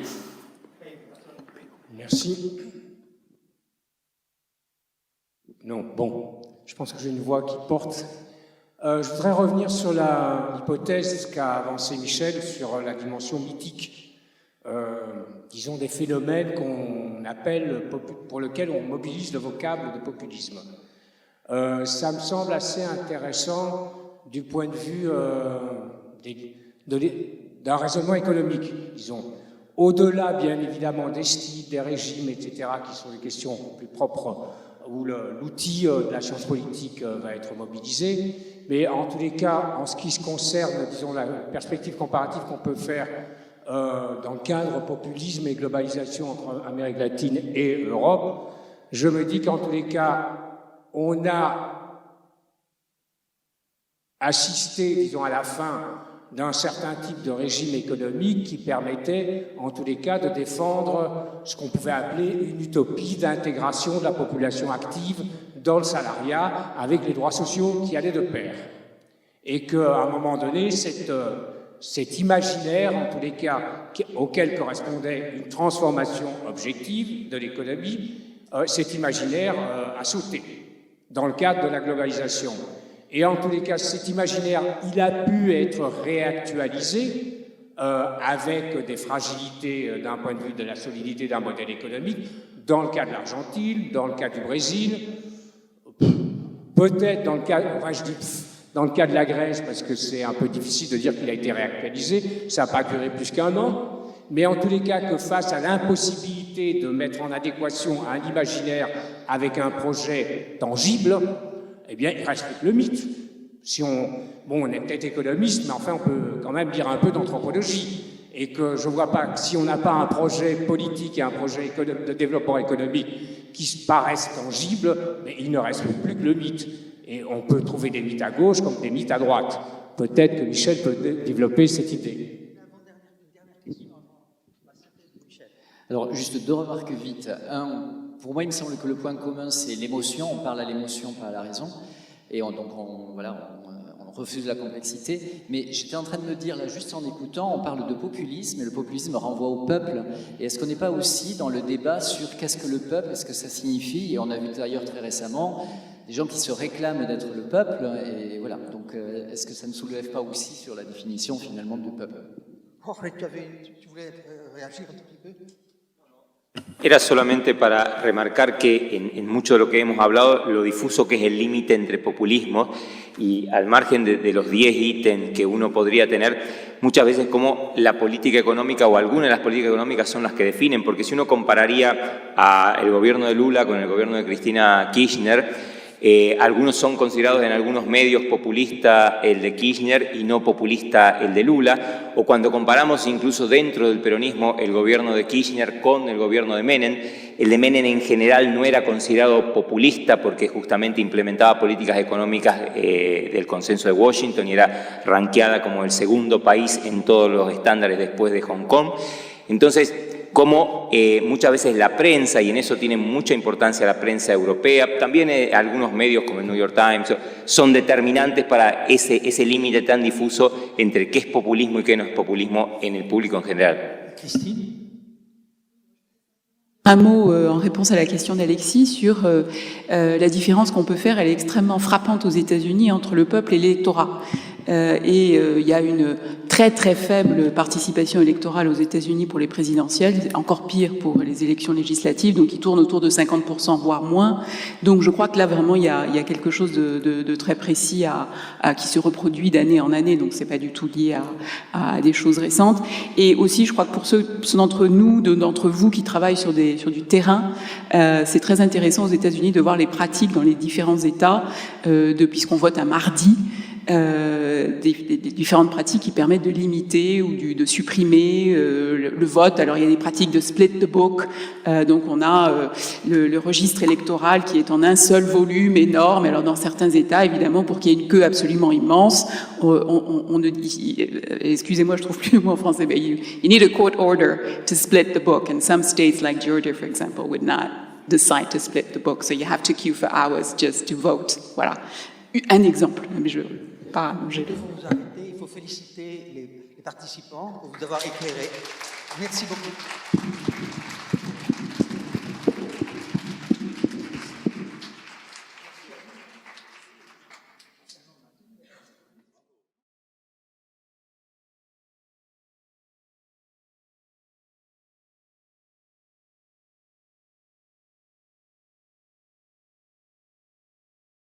Merci. Non, bon. Je pense que j'ai une voix qui porte. Je voudrais revenir sur l'hypothèse qu'a avancée Michel sur la dimension mythique, disons des phénomènes qu'on appelle, pour lesquels on mobilise le vocable de populisme. Ça me semble assez intéressant du point de vue d'un raisonnement économique, disons. Au-delà, bien évidemment, des styles, des régimes, etc., qui sont des questions plus propres, où l'outil de la science politique va être mobilisé, mais en tous les cas, en ce qui se concerne, disons, la perspective comparative qu'on peut faire dans le cadre populisme et globalisation entre Amérique latine et Europe, je me dis qu'en tous les cas, on a assisté, disons, à la fin d'un certain type de régime économique qui permettait, en tous les cas, de défendre ce qu'on pouvait appeler une utopie d'intégration de la population active dans le salariat avec les droits sociaux qui allaient de pair. Et qu'à un moment donné, cet imaginaire, en tous les cas, auquel correspondait une transformation objective de l'économie, cet imaginaire a sauté dans le cadre de la globalisation. Et en tous les cas, cet imaginaire, il a pu être réactualisé avec des fragilités d'un point de vue de la solidité d'un modèle économique, dans le cas de l'Argentine, dans le cas du Brésil, peut-être dans le cas, enfin je dis dans le cas de la Grèce, parce que c'est un peu difficile de dire qu'il a été réactualisé, ça n'a pas duré plus qu'un an, mais en tous les cas que face à l'impossibilité de mettre en adéquation un imaginaire avec un projet tangible, eh bien, il reste le mythe. Si on est peut-être économiste, mais enfin, on peut quand même dire un peu d'anthropologie. et que je ne vois pas que si on n'a pas un projet politique et un projet de développement économique qui paraissent tangibles, mais il ne reste plus que le mythe. Et on peut trouver des mythes à gauche comme des mythes à droite. Peut-être que Michel peut développer cette idée. Alors, juste deux remarques vite. Un, pour moi, il me semble que le point commun, c'est l'émotion. On parle à l'émotion, pas à la raison. Et on refuse la complexité. Mais j'étais en train de me dire, là, juste en écoutant, on parle de populisme, et le populisme renvoie au peuple. Et est-ce qu'on n'est pas aussi dans le débat sur qu'est-ce que le peuple, est-ce que ça signifie? Et on a vu d'ailleurs très récemment des gens qui se réclament d'être le peuple. Et voilà. Donc, est-ce que ça ne soulève pas aussi sur la définition, finalement, du peuple? Jorge, tu voulais réagir un petit peu? Era solamente para remarcar que en mucho de lo que hemos hablado, lo difuso que es el límite entre populismos y al margen de los 10 ítems que uno podría tener, muchas veces como la política económica o algunas de las políticas económicas son las que definen, porque si uno compararía el gobierno de Lula con el gobierno de Cristina Kirchner, algunos son considerados en algunos medios populista el de Kirchner y no populista el de Lula, o cuando comparamos incluso dentro del peronismo el gobierno de Kirchner con el gobierno de Menem, el de Menem en general no era considerado populista porque justamente implementaba políticas económicas del consenso de Washington y era rankeada como el segundo país en todos los estándares después de Hong Kong. Entonces, como muchas veces la prensa, y en eso tiene mucha importancia la prensa europea, también algunos medios como el New York Times, son determinantes para ese límite tan difuso entre qué es populismo y qué no es populismo en el público en general. Christine? Un mot en réponse à la question d'Alexis sur la différence qu'on peut faire, elle est extrêmement frappante aux États-Unis entre le peuple et l'électorat. Il y a une très très faible participation électorale aux États-Unis pour les présidentielles, encore pire pour les élections législatives, donc ils tournent autour de 50%, voire moins. Donc je crois que là vraiment il y a quelque chose de très précis qui se reproduit d'année en année, donc c'est pas du tout lié à des choses récentes. Et aussi je crois que pour ceux d'entre vous qui travaillent sur du terrain, c'est très intéressant aux États-Unis de voir les pratiques dans les différents États, puisqu'on vote un mardi. Des différentes pratiques qui permettent de limiter ou de supprimer le vote. Alors il y a des pratiques de split the book, donc on a le registre électoral qui est en un seul volume énorme. Alors dans certains États, évidemment, pour qu'il y ait une queue absolument immense, on ne dit, excusez-moi, je trouve plus le mot en français, mais you need a court order to split the book, and some states like Georgia, for example, would not decide to split the book, so you have to queue for hours just to vote. Voilà, un exemple, mais il faut nous arrêter, il faut féliciter les participants pour vous avoir éclairé. Merci beaucoup.